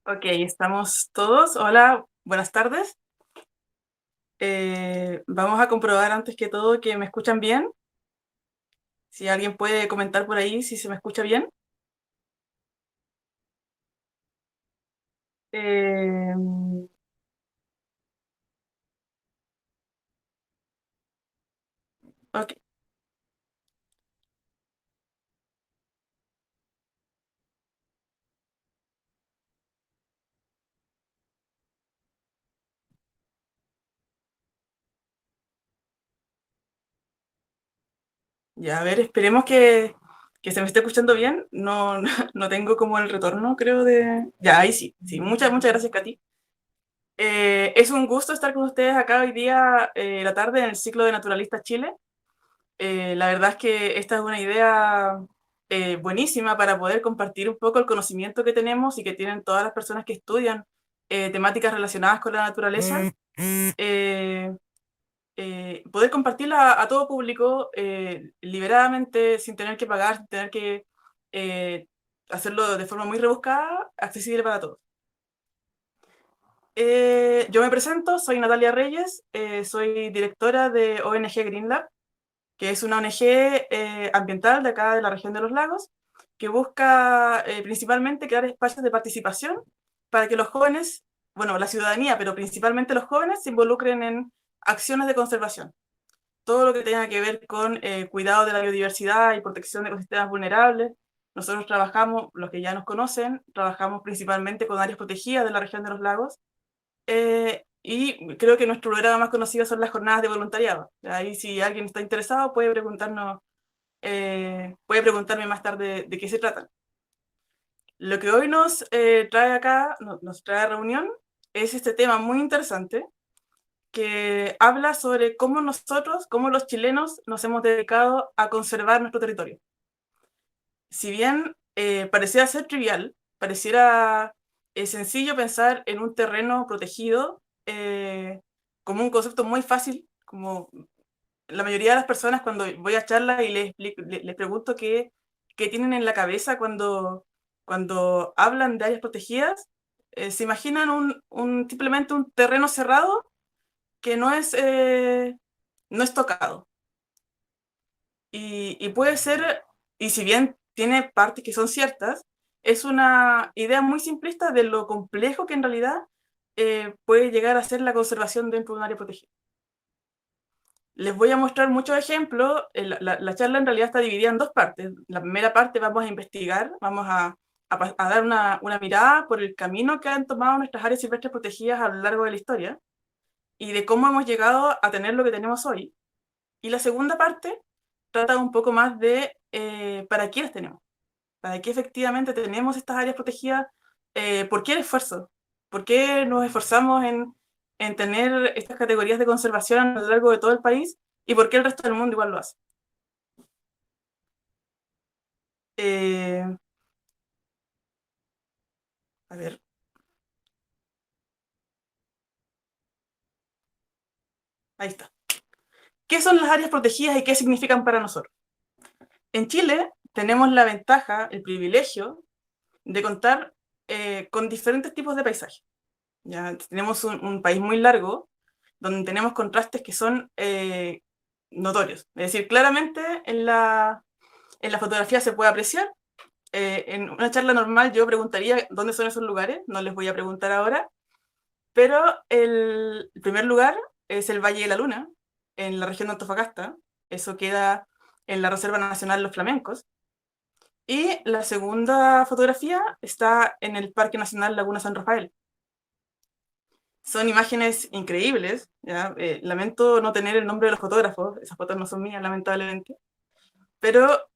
Ok, estamos todos. Hola, buenas tardes. Vamos a comprobar antes que todo que me escuchan bien. Si alguien puede comentar por ahí si se me escucha bien. Eh, ok, ya, a ver, esperemos que se me esté escuchando bien. No, no tengo como el retorno, creo, de... Ya, ahí sí. Sí, muchas gracias, Katy. Es un gusto estar con ustedes acá hoy día, la tarde, en el ciclo de Naturalistas Chile. La verdad es que esta es una idea buenísima para poder compartir un poco el conocimiento que tenemos y que tienen todas las personas que estudian temáticas relacionadas con la naturaleza. Eh, Poder compartirla a todo público liberadamente, sin tener que pagar, sin tener que eh, hacerlo de forma muy rebuscada, accesible para todos. Yo me presento, soy Natalia Reyes, soy directora de ONG Green Lab, que es una ONG ambiental de acá de la región de los lagos, que busca principalmente crear espacios de participación para que los jóvenes, bueno, la ciudadanía, pero principalmente los jóvenes, se involucren en acciones de conservación. Todo lo que tenga que ver con cuidado de la biodiversidad y protección de ecosistemas vulnerables. Nosotros trabajamos, los que ya nos conocen, trabajamos principalmente con áreas protegidas de la región de los lagos, y creo que nuestro programa más conocido son las jornadas de voluntariado. Ahí si alguien está interesado puede preguntarnos, puede preguntarme más tarde de qué se trata. Lo que hoy nos trae acá, nos trae a reunión, es este tema muy interesante que habla sobre cómo nosotros, cómo los chilenos nos hemos dedicado a conservar nuestro territorio. Si bien pareciera ser trivial, pareciera sencillo pensar en un terreno protegido como un concepto muy fácil, como la mayoría de las personas cuando voy a charlas y les pregunto qué tienen en la cabeza cuando hablan de áreas protegidas, se imaginan simplemente un terreno cerrado que no es tocado. Y puede ser, y si bien tiene partes que son ciertas, es una idea muy simplista de lo complejo que en realidad puede llegar a ser la conservación dentro de un área protegida. Les voy a mostrar muchos ejemplos. La charla en realidad está dividida en dos partes. La primera parte vamos a investigar, vamos a dar una mirada por el camino que han tomado nuestras áreas silvestres protegidas a lo largo de la historia y de cómo hemos llegado a tener lo que tenemos hoy. Y la segunda parte trata un poco más de para qué las tenemos, para qué efectivamente tenemos estas áreas protegidas, por qué el esfuerzo, por qué nos esforzamos en tener estas categorías de conservación a lo largo de todo el país y por qué el resto del mundo igual lo hace. Eh, a ver, ahí está. ¿Qué son las áreas protegidas y qué significan para nosotros? En Chile tenemos la ventaja, el privilegio de contar con diferentes tipos de paisajes. Ya tenemos un país muy largo, donde tenemos contrastes que son notorios. Es decir, claramente en la fotografía se puede apreciar. En una charla normal yo preguntaría dónde son esos lugares, no les voy a preguntar ahora, pero el primer lugar es el Valle de la Luna, en la región de Antofagasta. Eso queda en la Reserva Nacional Los Flamencos. Y la segunda fotografía está en el Parque Nacional Laguna San Rafael. Son imágenes increíbles, ¿ya? Lamento no tener el nombre de los fotógrafos, esas fotos no son mías, lamentablemente, pero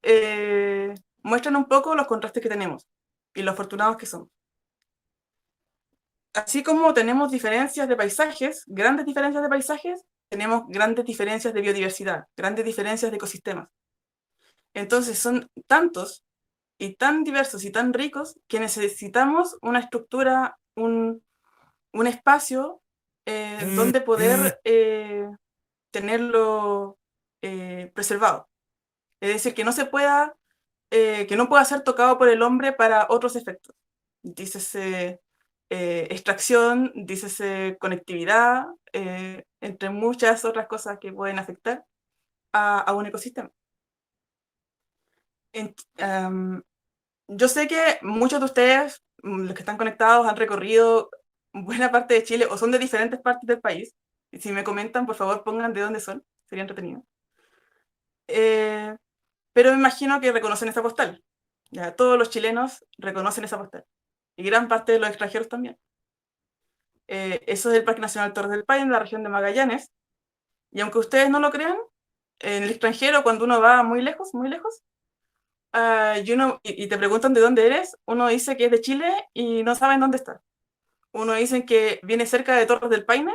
muestran un poco los contrastes que tenemos y lo afortunados que somos. Así como tenemos diferencias de paisajes, grandes diferencias de paisajes, tenemos grandes diferencias de biodiversidad, grandes diferencias de ecosistemas. Entonces son tantos y tan diversos y tan ricos que necesitamos una estructura, un espacio donde poder tenerlo preservado. Es decir, que no pueda ser tocado por el hombre para otros efectos. Dícese extracción, dícese conectividad, entre muchas otras cosas que pueden afectar a un ecosistema. Yo sé que muchos de ustedes, los que están conectados, han recorrido buena parte de Chile o son de diferentes partes del país. Y si me comentan, por favor, pongan de dónde son, sería entretenido. Pero me imagino que reconocen esa postal. Ya, todos los chilenos reconocen esa postal. Y gran parte de los extranjeros también. Eso es el Parque Nacional Torres del Paine, en la región de Magallanes. Y aunque ustedes no lo crean, en el extranjero, cuando uno va muy lejos, y te preguntan de dónde eres, uno dice que es de Chile y no saben dónde está. Uno dice que viene cerca de Torres del Paine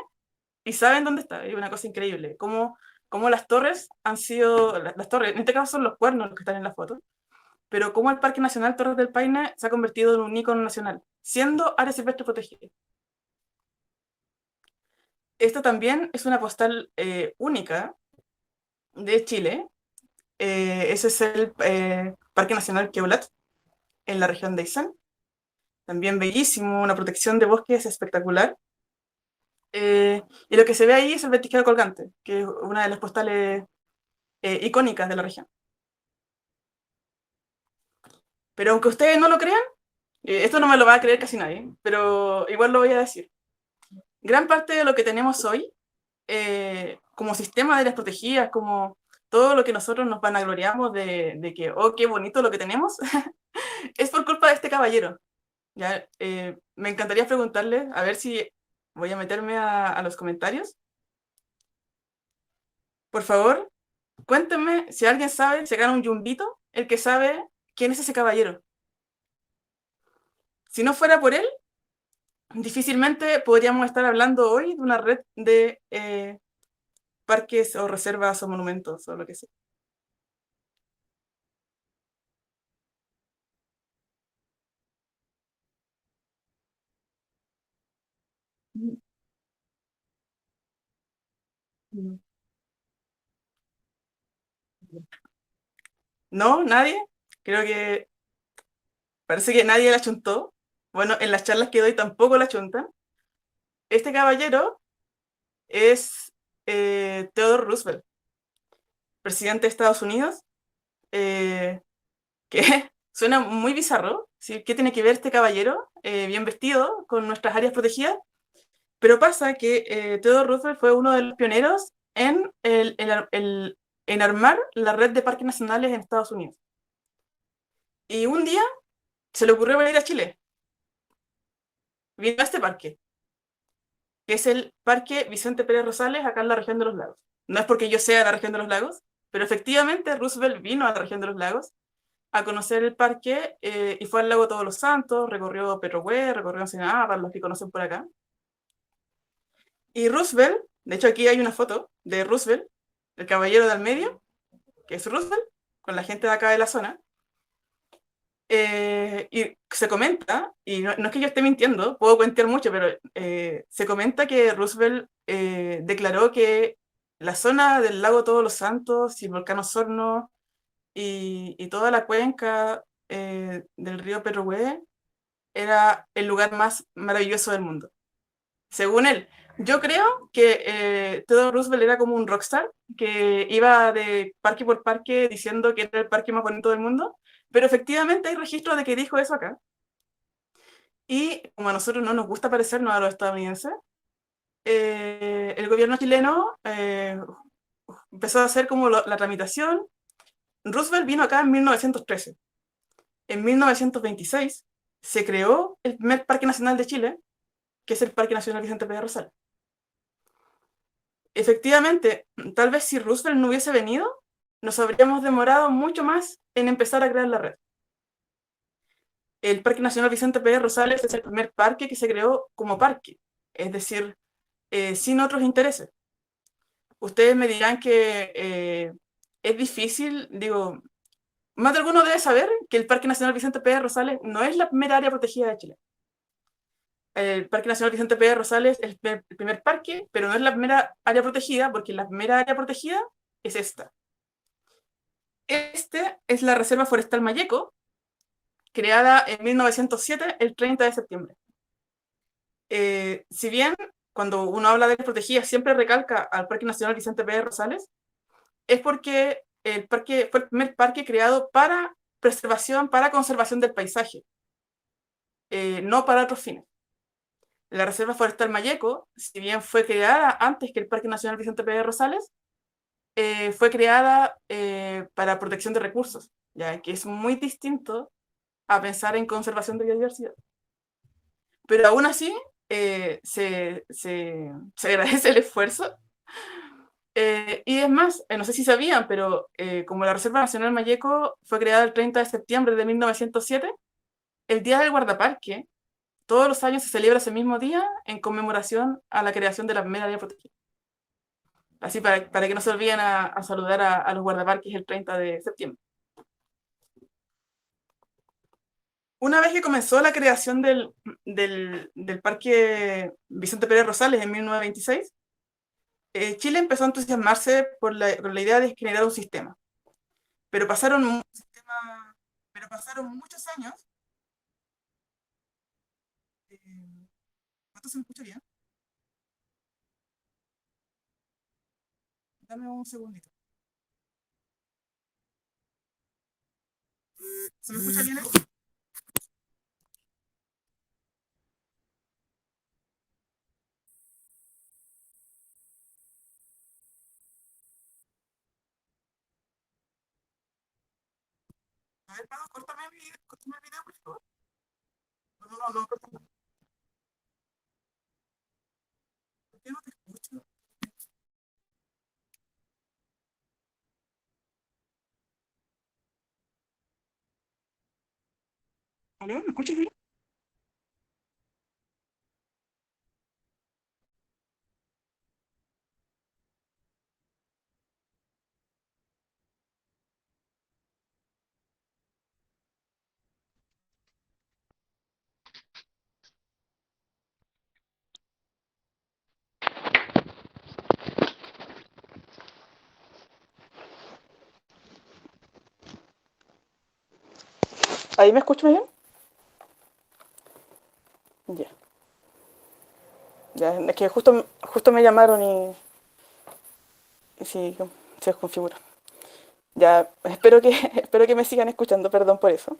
y saben dónde está. Es una cosa increíble. Cómo las torres han sido, las torres, en este caso son los cuernos los que están en la foto, pero cómo el Parque Nacional Torres del Paine se ha convertido en un ícono nacional, siendo área silvestre protegida. Esta también es una postal única de Chile. Ese es el Parque Nacional Queulat, en la región de Aysén. También bellísimo, una protección de bosques espectacular. Y lo que se ve ahí es el ventisquero colgante, que es una de las postales icónicas de la región. Pero aunque ustedes no lo crean, esto no me lo va a creer casi nadie, pero igual lo voy a decir. Gran parte de lo que tenemos hoy, como sistema de áreas protegidas, como todo lo que nosotros nos vanagloriamos de que, oh, qué bonito lo que tenemos, es por culpa de este caballero. ¿Ya? Me encantaría preguntarle, a ver si voy a meterme a los comentarios. Por favor, cuéntenme si alguien sabe, si gana un yumbito, el que sabe quién es ese caballero. Si no fuera por él, difícilmente podríamos estar hablando hoy de una red de parques o reservas o monumentos o lo que sea. ¿No? ¿Nadie? Creo que parece que nadie la chuntó. Bueno, en las charlas que doy tampoco la chuntan. Este caballero es Theodore Roosevelt, presidente de Estados Unidos, que suena muy bizarro. ¿Sí? ¿Qué tiene que ver este caballero bien vestido con nuestras áreas protegidas? Pero pasa que Theodore Roosevelt fue uno de los pioneros en armar la red de parques nacionales en Estados Unidos. Y un día se le ocurrió venir a Chile. Vino a este parque, que es el Parque Vicente Pérez Rosales, acá en la región de los lagos. No es porque yo sea de la región de los lagos, pero efectivamente Roosevelt vino a la región de los lagos a conocer el parque y fue al lago Todos los Santos, recorrió Petrohue, recorrió Ensenada, para los que conocen por acá. Y Roosevelt, de hecho aquí hay una foto de Roosevelt, el caballero del medio, que es Roosevelt, con la gente de acá de la zona. Y se comenta, y no es que yo esté mintiendo, puedo cuentear mucho, pero se comenta que Roosevelt declaró que la zona del lago Todos los Santos y el volcán Osorno y toda la cuenca del río Petrohue era el lugar más maravilloso del mundo. Según él, yo creo que Theodore Roosevelt era como un rockstar que iba de parque por parque diciendo que era el parque más bonito del mundo, pero efectivamente hay registros de que dijo eso acá. Y como a nosotros no nos gusta parecernos a los estadounidenses, el gobierno chileno empezó a hacer como la tramitación. Roosevelt vino acá en 1913. En 1926 se creó el primer Parque Nacional de Chile, que es el Parque Nacional Vicente Pérez Rosales. Efectivamente, tal vez si Roosevelt no hubiese venido, nos habríamos demorado mucho más en empezar a crear la red. El Parque Nacional Vicente Pérez Rosales es el primer parque que se creó como parque, es decir, sin otros intereses. Ustedes me dirán que es difícil, digo, más de alguno debe saber que el Parque Nacional Vicente Pérez Rosales no es la primera área protegida de Chile. El Parque Nacional Vicente Pérez Rosales es el primer parque, pero no es la primera área protegida, porque la primera área protegida es esta. Este es la Reserva Forestal Mayeco, creada en 1907, el 30 de septiembre. Si bien cuando uno habla de áreas protegidas siempre recalca al Parque Nacional Vicente Pérez Rosales, es porque el parque fue el primer parque creado para preservación, para conservación del paisaje, no para otros fines. La Reserva Forestal Mayeco, si bien fue creada antes que el Parque Nacional Vicente Pérez Rosales, fue creada para protección de recursos, ya que es muy distinto a pensar en conservación de biodiversidad. Pero aún así, se agradece el esfuerzo. Y es más, no sé si sabían, pero como la Reserva Nacional Mayeco fue creada el 30 de septiembre de 1907, el Día del Guardaparque todos los años se celebra ese mismo día en conmemoración a la creación de la primera área protegida. Así para que no se olviden a saludar a los guardaparques el 30 de septiembre. Una vez que comenzó la creación del Parque Vicente Pérez Rosales en 1926, Chile empezó a entusiasmarse por la idea de generar un sistema. Pero pasaron muchos años. ¿Esto se me escucha bien? Dame un segundito. ¿Se me escucha bien? A ver, Pablo, córtame el video, por favor. No, no, no, córtame. ¿Por qué no te escucho? ¿Aló? ¿Me escuchas bien? ¿Ahí me escuchas bien? Ya. Ya, es que justo me llamaron y sí, se desconfigura. Ya, espero que me sigan escuchando, perdón por eso.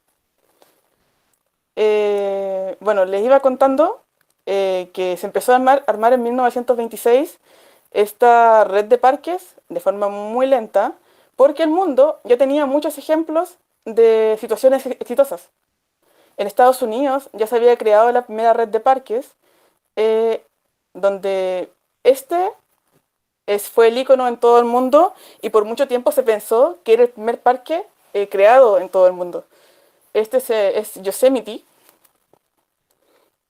Bueno, les iba contando que se empezó a armar en 1926 esta red de parques de forma muy lenta, porque el mundo ya tenía muchos ejemplos de situaciones exitosas. En Estados Unidos ya se había creado la primera red de parques, eh, donde este fue el icono en todo el mundo y por mucho tiempo se pensó que era el primer parque creado en todo el mundo. Es Yosemite,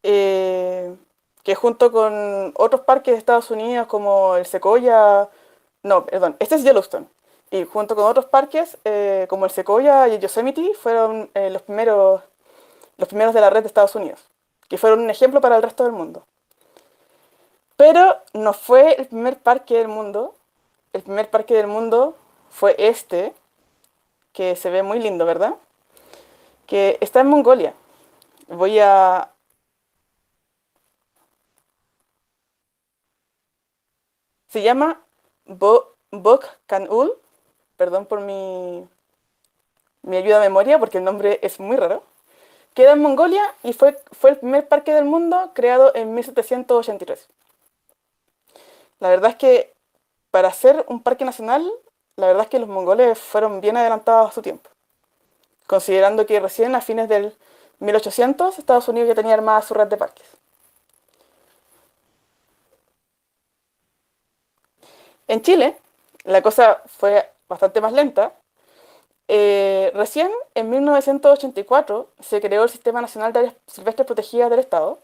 eh, que junto con otros parques de Estados Unidos como el Sequoia, no, perdón, este es Yellowstone, y junto con otros parques como el Sequoia y el Yosemite fueron los primeros de la red de Estados Unidos, que fueron un ejemplo para el resto del mundo. Pero no fue el primer parque del mundo. El primer parque del mundo fue este, que se ve muy lindo, ¿verdad? Que está en Mongolia. Voy a... Se llama Bok-Kanul. Perdón por mi ayuda a memoria, porque el nombre es muy raro. Queda en Mongolia y fue el primer parque del mundo creado en 1783. La verdad es que para ser un parque nacional, la verdad es que los mongoles fueron bien adelantados a su tiempo, considerando que recién a fines del 1800 Estados Unidos ya tenía armada su red de parques. En Chile, la cosa fue bastante más lenta. Recién, en 1984, se creó el Sistema Nacional de Áreas Silvestres Protegidas del Estado,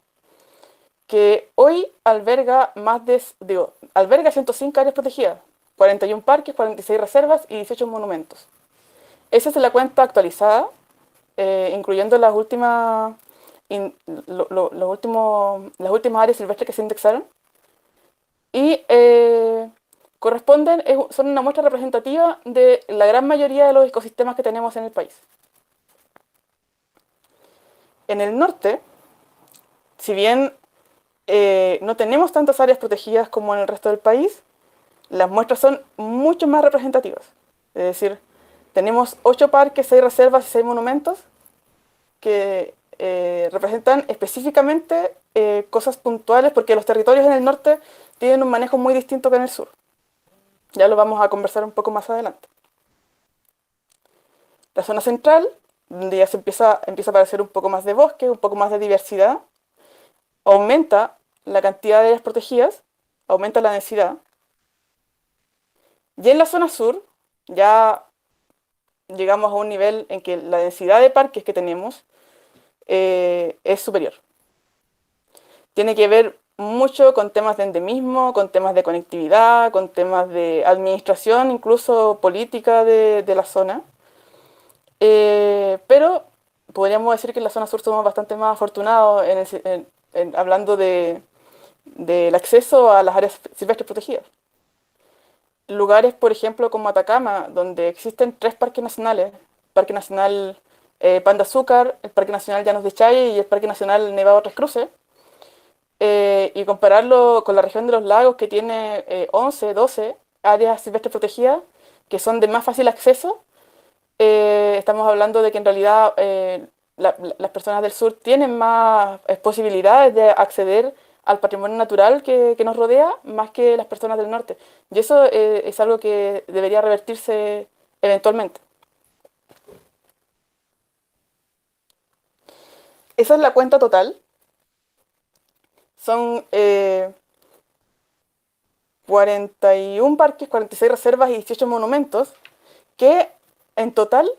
que hoy alberga 105 áreas protegidas, 41 parques, 46 reservas y 18 monumentos. Esa es la cuenta actualizada, incluyendo las últimas áreas silvestres que se indexaron. Y son una muestra representativa de la gran mayoría de los ecosistemas que tenemos en el país. En el norte, si bien no tenemos tantas áreas protegidas como en el resto del país. Las muestras son mucho más representativas. Es decir, tenemos 8 parques, 6 reservas y 6 monumentos que representan específicamente cosas puntuales, porque los territorios en el norte tienen un manejo muy distinto que en el sur. Ya lo vamos a conversar un poco más adelante. La zona central, donde ya empieza a aparecer un poco más de bosque, un poco más de diversidad, aumenta la cantidad de áreas protegidas, aumenta la densidad. Y en la zona sur, ya llegamos a un nivel en que la densidad de parques que tenemos es superior. Tiene que ver mucho con temas de endemismo, con temas de conectividad, con temas de administración, incluso política de la zona. Pero podríamos decir que en la zona sur somos bastante más afortunados hablando del acceso a las áreas silvestres protegidas. Lugares, por ejemplo, como Atacama, donde existen 3 parques nacionales, Parque Nacional Pan de Azúcar, el Parque Nacional Llanos de Chay y el Parque Nacional Nevado Tres Cruces, y compararlo con la región de los lagos, que tiene 11, 12 áreas silvestres protegidas, que son de más fácil acceso, estamos hablando de que en realidad las personas del sur tienen más posibilidades de acceder al patrimonio natural que nos rodea, más que las personas del norte. Y eso es algo que debería revertirse eventualmente. Esa es la cuenta total. Son 41 parques, 46 reservas y 18 monumentos, que en total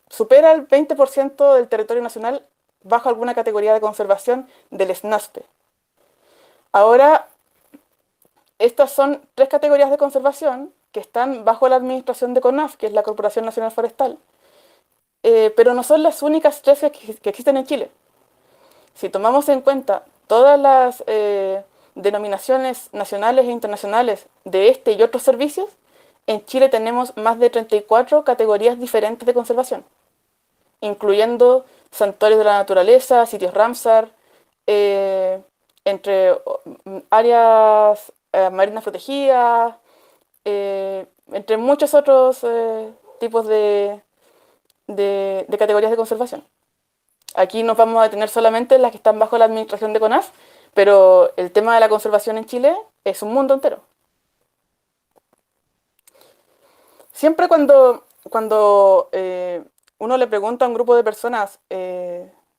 supera el 20% del territorio nacional bajo alguna categoría de conservación del SNASPE. Ahora, estas son 3 categorías de conservación que están bajo la administración de CONAF, que es la Corporación Nacional Forestal, pero no son las únicas 3 que existen en Chile. Si tomamos en cuenta todas las denominaciones nacionales e internacionales de este y otros servicios, en Chile tenemos más de 34 categorías diferentes de conservación, incluyendo santuarios de la naturaleza, sitios Ramsar, entre áreas marinas protegidas, entre muchos otros tipos de categorías de conservación. Aquí nos vamos a detener solamente en las que están bajo la administración de CONAF, pero el tema de la conservación en Chile es un mundo entero. Siempre cuando uno le pregunta a un grupo de personas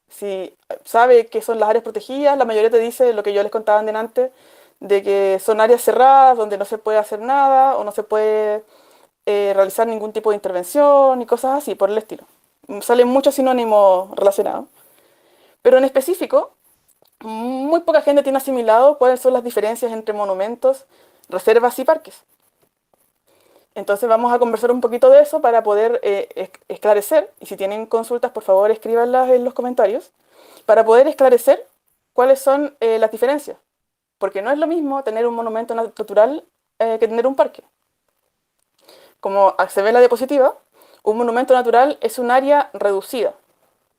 si sabe qué son las áreas protegidas, la mayoría te dice lo que yo les contaba antes, de que son áreas cerradas donde no se puede hacer nada o no se puede realizar ningún tipo de intervención y cosas así por el estilo. Salen muchos sinónimos relacionados. Pero en específico, muy poca gente tiene asimilado cuáles son las diferencias entre monumentos, reservas y parques. Entonces vamos a conversar un poquito de eso para poder esclarecer, y si tienen consultas, por favor escríbanlas en los comentarios, para poder esclarecer cuáles son las diferencias. Porque no es lo mismo tener un monumento natural que tener un parque. Como se ve en la diapositiva, un monumento natural es un área reducida.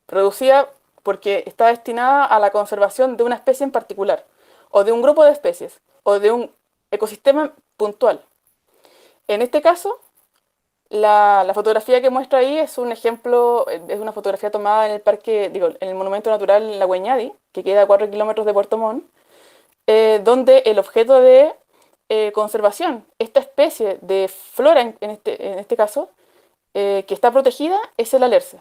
Reducida porque está destinada a la conservación de una especie en particular, o de un grupo de especies, o de un ecosistema puntual. En este caso, la fotografía que muestra ahí es un ejemplo, es una fotografía tomada en el parque, en el monumento natural La Hueñadi, que queda a 4 kilómetros de Puerto Montt, donde el objeto de conservación, esta especie de flora en este caso, que está protegida, es el alerce.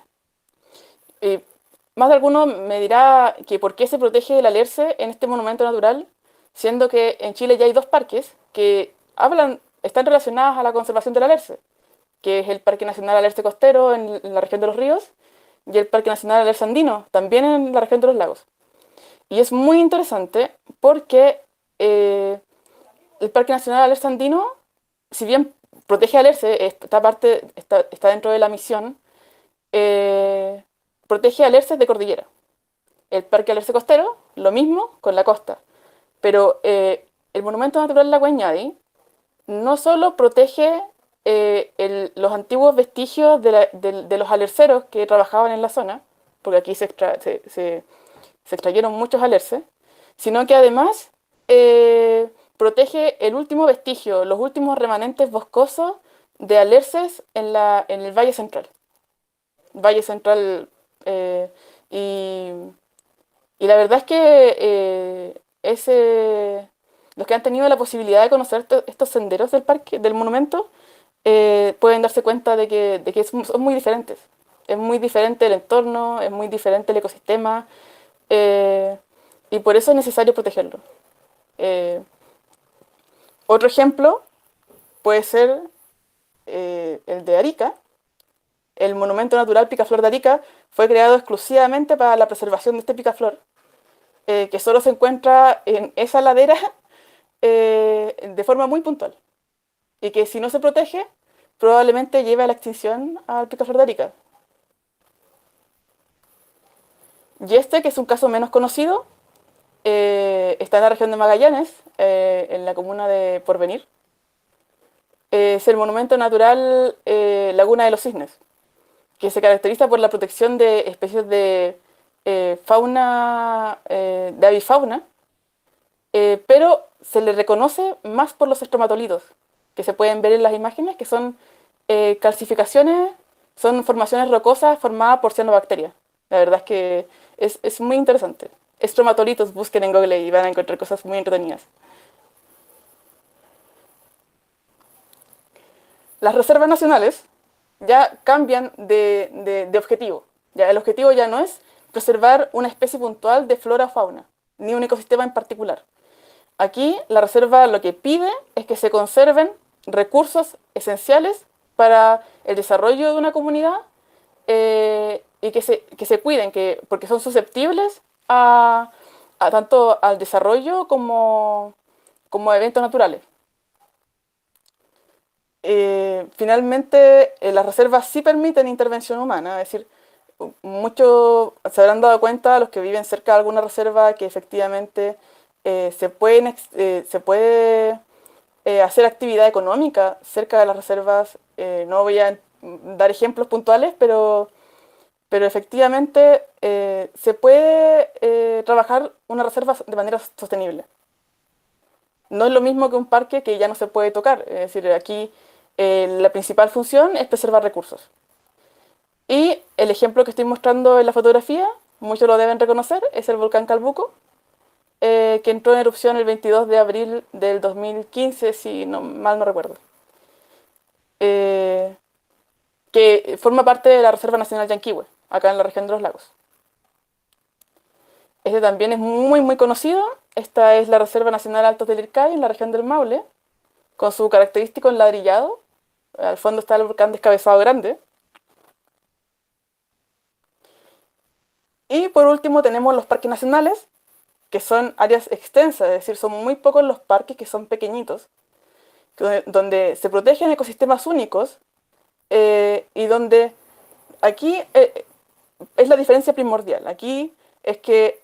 Más de alguno me dirá que por qué se protege el alerce en este monumento natural, siendo que en Chile ya hay 2 parques que están relacionados a la conservación del alerce, que es el Parque Nacional Alerce Costero en la región de los ríos y el Parque Nacional Alerce Andino, también en la región de los lagos. Y es muy interesante porque el Parque Nacional Alerce Andino, si bien protege alerce, está dentro de la misión, protege alerces de cordillera. El Parque Alerce Costero, lo mismo con la costa. Pero el Monumento Natural La Hueñadi no solo protege los antiguos vestigios de los alerceros que trabajaban en la zona, porque aquí se se extrayeron muchos alerces, sino que además protege el último vestigio, los últimos remanentes boscosos de alerces en el Valle Central. Valle Central eh, y, y la verdad es que los que han tenido la posibilidad de conocer estos senderos del parque, del monumento, pueden darse cuenta de que son muy diferentes. Es muy diferente el entorno, es muy diferente el ecosistema, eh, y por eso es necesario protegerlo. Eh, Otro ejemplo puede ser el de Arica. El monumento natural Picaflor de Arica fue creado exclusivamente para la preservación de este picaflor, que solo se encuentra en esa ladera de forma muy puntual y que si no se protege probablemente lleve a la extinción al picaflor de Arica. Y este, que es un caso menos conocido, está en la región de Magallanes, en la comuna de Porvenir. Es el monumento natural Laguna de los Cisnes, que se caracteriza por la protección de especies de fauna, de avifauna, pero se le reconoce más por los estromatolitos, que se pueden ver en las imágenes, que son calcificaciones, son formaciones rocosas formadas por cianobacterias. La verdad es que es muy interesante. Estromatolitos, busquen en Google y van a encontrar cosas muy entretenidas. Las reservas nacionales ya cambian de objetivo. Ya, el objetivo ya no es preservar una especie puntual de flora o fauna, ni un ecosistema en particular. Aquí la reserva lo que pide es que se conserven recursos esenciales para el desarrollo de una comunidad, y que se cuiden, porque son susceptibles a tanto al desarrollo como a eventos naturales. Finalmente, las reservas sí permiten intervención humana, es decir, muchos se habrán dado cuenta, los que viven cerca de alguna reserva, que efectivamente se puede hacer actividad económica cerca de las reservas. No voy a dar ejemplos puntuales, pero efectivamente se puede trabajar una reserva de manera sostenible. No es lo mismo que un parque que ya no se puede tocar. Es decir, aquí la principal función es preservar recursos. Y el ejemplo que estoy mostrando en la fotografía, muchos lo deben reconocer, es el volcán Calbuco, que entró en erupción el 22 de abril del 2015, si no, mal no recuerdo. Eh, que forma parte de la Reserva Nacional Yanquihue, acá en la región de los lagos. Este también es muy conocido. Esta es la Reserva Nacional Altos del Ircay, en la región del Maule, con su característico enladrillado. Al fondo está el volcán Descabezado Grande. Y por último tenemos los parques nacionales, que son áreas extensas, es decir, son muy pocos los parques que son pequeñitos, donde se protegen ecosistemas únicos, y donde aquí es la diferencia primordial. Aquí es que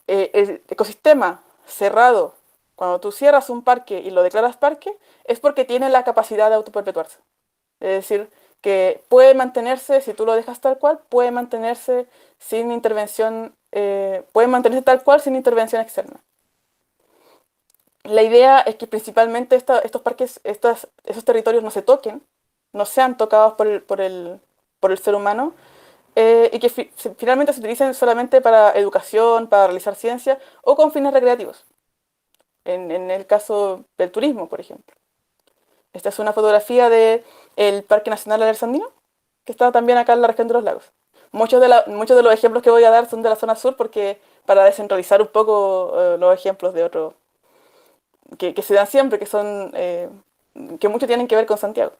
el ecosistema cerrado, cuando tú cierras un parque y lo declaras parque, es porque tiene la capacidad de autoperpetuarse. Es decir, que puede mantenerse, si tú lo dejas tal cual, puede mantenerse sin intervención, puede mantenerse tal cual sin intervención externa. La idea es que principalmente estos parques, esos territorios no se toquen, no sean tocados por el ser humano, y que finalmente se utilicen solamente para educación, para realizar ciencia o con fines recreativos, en el caso del turismo, por ejemplo. Esta es una fotografía del Parque Nacional Alerce, que está también acá en la región de los lagos. Muchos de los ejemplos que voy a dar son de la zona sur, porque para descentralizar un poco los ejemplos de otros que se dan siempre, que muchos tienen que ver con Santiago.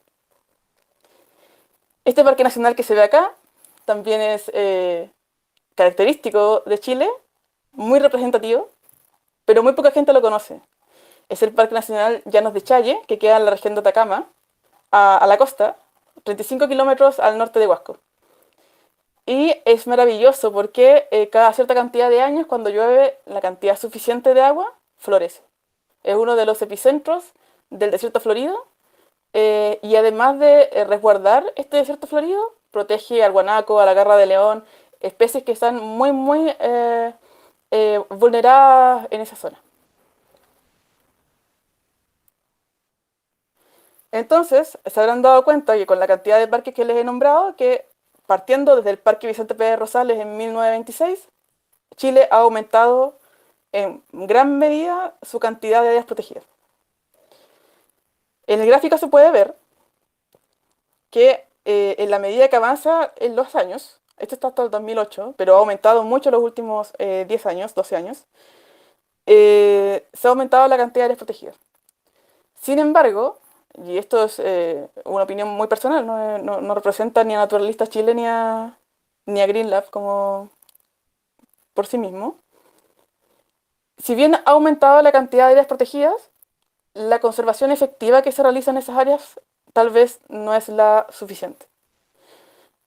Este parque nacional que se ve acá también es característico de Chile, muy representativo, pero muy poca gente lo conoce. Es el Parque Nacional Llanos de Challe, que queda en la región de Atacama, a la costa, 35 kilómetros al norte de Huasco. Y es maravilloso porque cada cierta cantidad de años, cuando llueve la cantidad suficiente de agua, florece. Es uno de los epicentros del desierto florido, y además de resguardar este desierto florido, protege al guanaco, a la garra de león, especies que están muy vulneradas en esa zona. Entonces, se habrán dado cuenta que con la cantidad de parques que les he nombrado, que partiendo desde el Parque Vicente Pérez Rosales en 1926, Chile ha aumentado en gran medida su cantidad de áreas protegidas. En el gráfico se puede ver que en la medida que avanza en los años, esto está hasta el 2008, pero ha aumentado mucho en los últimos 10 años, 12 años, se ha aumentado la cantidad de áreas protegidas. Sin embargo, y esto es una opinión muy personal, no representa ni a Naturalistas Chile ni a GreenLab como por sí mismo, si bien ha aumentado la cantidad de áreas protegidas, la conservación efectiva que se realiza en esas áreas tal vez no es la suficiente.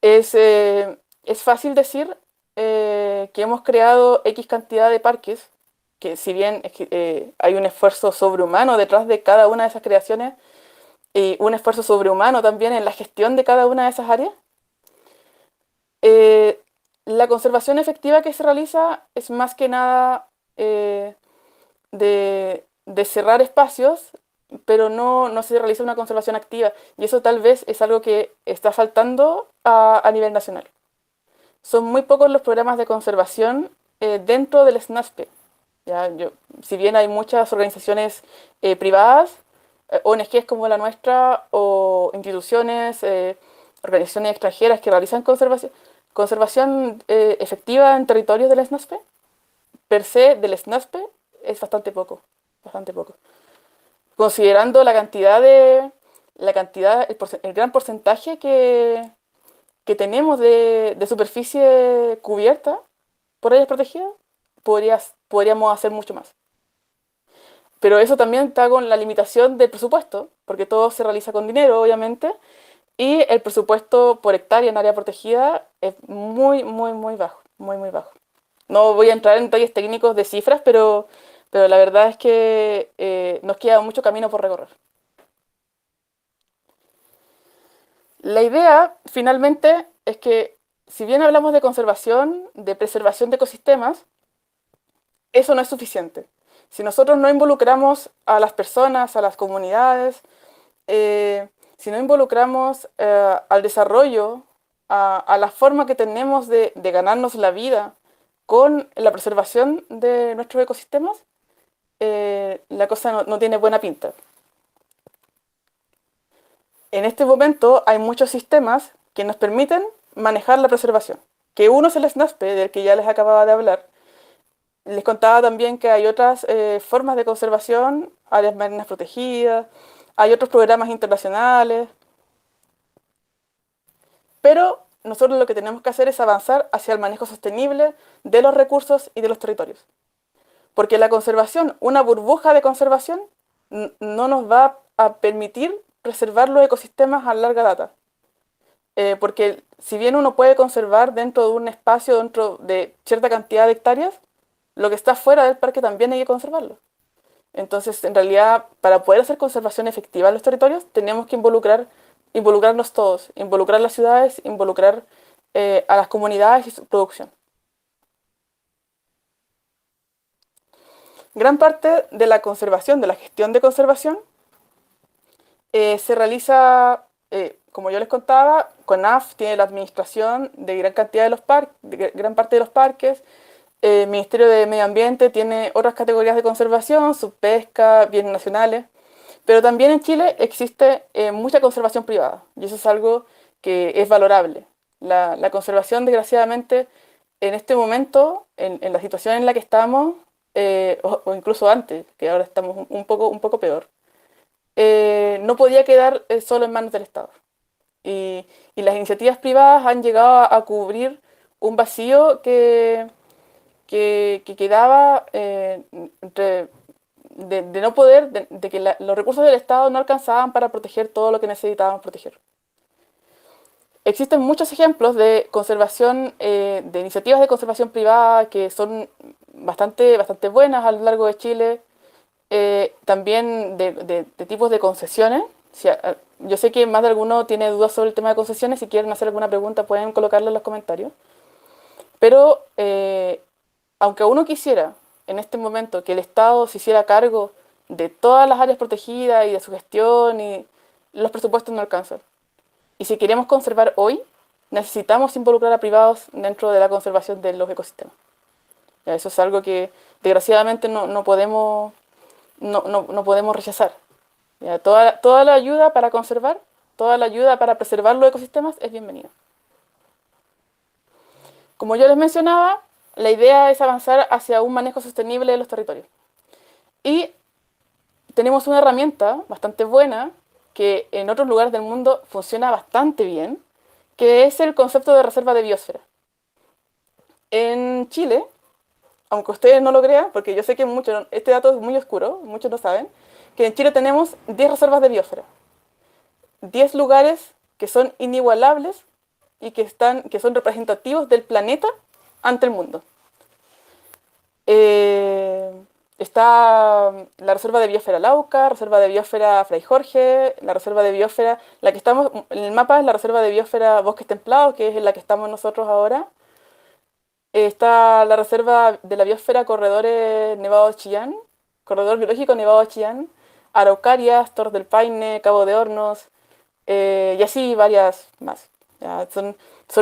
Es fácil decir que hemos creado X cantidad de parques, que si bien hay un esfuerzo sobrehumano detrás de cada una de esas creaciones, y un esfuerzo sobrehumano también en la gestión de cada una de esas áreas, eh, la conservación efectiva que se realiza es más que nada de cerrar espacios, pero no se realiza una conservación activa. Y eso tal vez es algo que está faltando a nivel nacional. Son muy pocos los programas de conservación dentro del SNASPE. ¿Ya? Si bien hay muchas organizaciones privadas, ONGs como la nuestra o instituciones, organizaciones extranjeras que realizan conservación efectiva en territorios del SNASPE, per se del SNASPE es bastante poco, bastante poco. Considerando el gran porcentaje que tenemos de superficie cubierta por áreas protegidas, podríamos hacer mucho más. Pero eso también está con la limitación del presupuesto, porque todo se realiza con dinero, obviamente, y el presupuesto por hectárea en área protegida es muy, muy, muy bajo, muy, muy bajo. No voy a entrar en detalles técnicos de cifras, pero la verdad es que nos queda mucho camino por recorrer. La idea, finalmente, es que si bien hablamos de conservación, de preservación de ecosistemas, eso no es suficiente. Si nosotros no involucramos a las personas, a las comunidades, si no involucramos al desarrollo, a la forma que tenemos de ganarnos la vida con la preservación de nuestros ecosistemas, la cosa no tiene buena pinta. En este momento hay muchos sistemas que nos permiten manejar la preservación, que uno es el SNASPE, del que ya les acababa de hablar. Les contaba también que hay otras formas de conservación, áreas marinas protegidas, hay otros programas internacionales, pero nosotros lo que tenemos que hacer es avanzar hacia el manejo sostenible de los recursos y de los territorios. Porque la conservación, una burbuja de conservación, no nos va a permitir preservar los ecosistemas a larga data. Porque si bien uno puede conservar dentro de un espacio, dentro de cierta cantidad de hectáreas, lo que está fuera del parque también hay que conservarlo. Entonces, en realidad, para poder hacer conservación efectiva en los territorios, tenemos que involucrarnos todos, involucrar las ciudades, involucrar a las comunidades y su producción. Gran parte de la conservación, de la gestión de conservación, se realiza, como yo les contaba, CONAF tiene la administración de gran cantidad de gran parte de los parques. El Ministerio de Medio Ambiente tiene otras categorías de conservación, subpesca, bienes nacionales, pero también en Chile existe mucha conservación privada y eso es algo que es valorable. La conservación, desgraciadamente, en este momento, en la situación en la que estamos, o incluso antes, que ahora estamos un poco peor, no podía quedar solo en manos del Estado. Y las iniciativas privadas han llegado a cubrir un vacío que quedaba de no poder, de que los recursos del Estado no alcanzaban para proteger todo lo que necesitábamos proteger. Existen muchos ejemplos de conservación, de iniciativas de conservación privada que son bastante buenas a lo largo de Chile, también de tipos de concesiones. Yo sé que más de alguno tiene dudas sobre el tema de concesiones, si quieren hacer alguna pregunta pueden colocarla en los comentarios. Pero aunque uno quisiera en este momento que el Estado se hiciera cargo de todas las áreas protegidas y de su gestión, y los presupuestos no alcanzan. Y si queremos conservar hoy, necesitamos involucrar a privados dentro de la conservación de los ecosistemas. Ya, eso es algo que desgraciadamente no podemos rechazar. Ya, toda la ayuda para conservar, toda la ayuda para preservar los ecosistemas es bienvenida. Como yo les mencionaba, la idea es avanzar hacia un manejo sostenible de los territorios. Y tenemos una herramienta bastante buena que en otros lugares del mundo funciona bastante bien, que es el concepto de reserva de biosfera. En Chile, aunque ustedes no lo crean, porque yo sé que este dato es muy oscuro, muchos no saben, que en Chile tenemos 10 reservas de biosfera, 10 lugares que son inigualables y que son representativos del planeta ante el mundo. Está la Reserva de Biosfera Lauca, Reserva de Biosfera Fray Jorge, la Reserva de Biosfera, la que estamos en el mapa es la Reserva de Biosfera Bosques Templados, que es en la que estamos nosotros ahora. Está la Reserva de la Biosfera Corredores Nevado de Chillán, Corredor Biológico Nevado de Chillán, Araucarias, Torres del Paine, Cabo de Hornos, y así varias más. Ya, son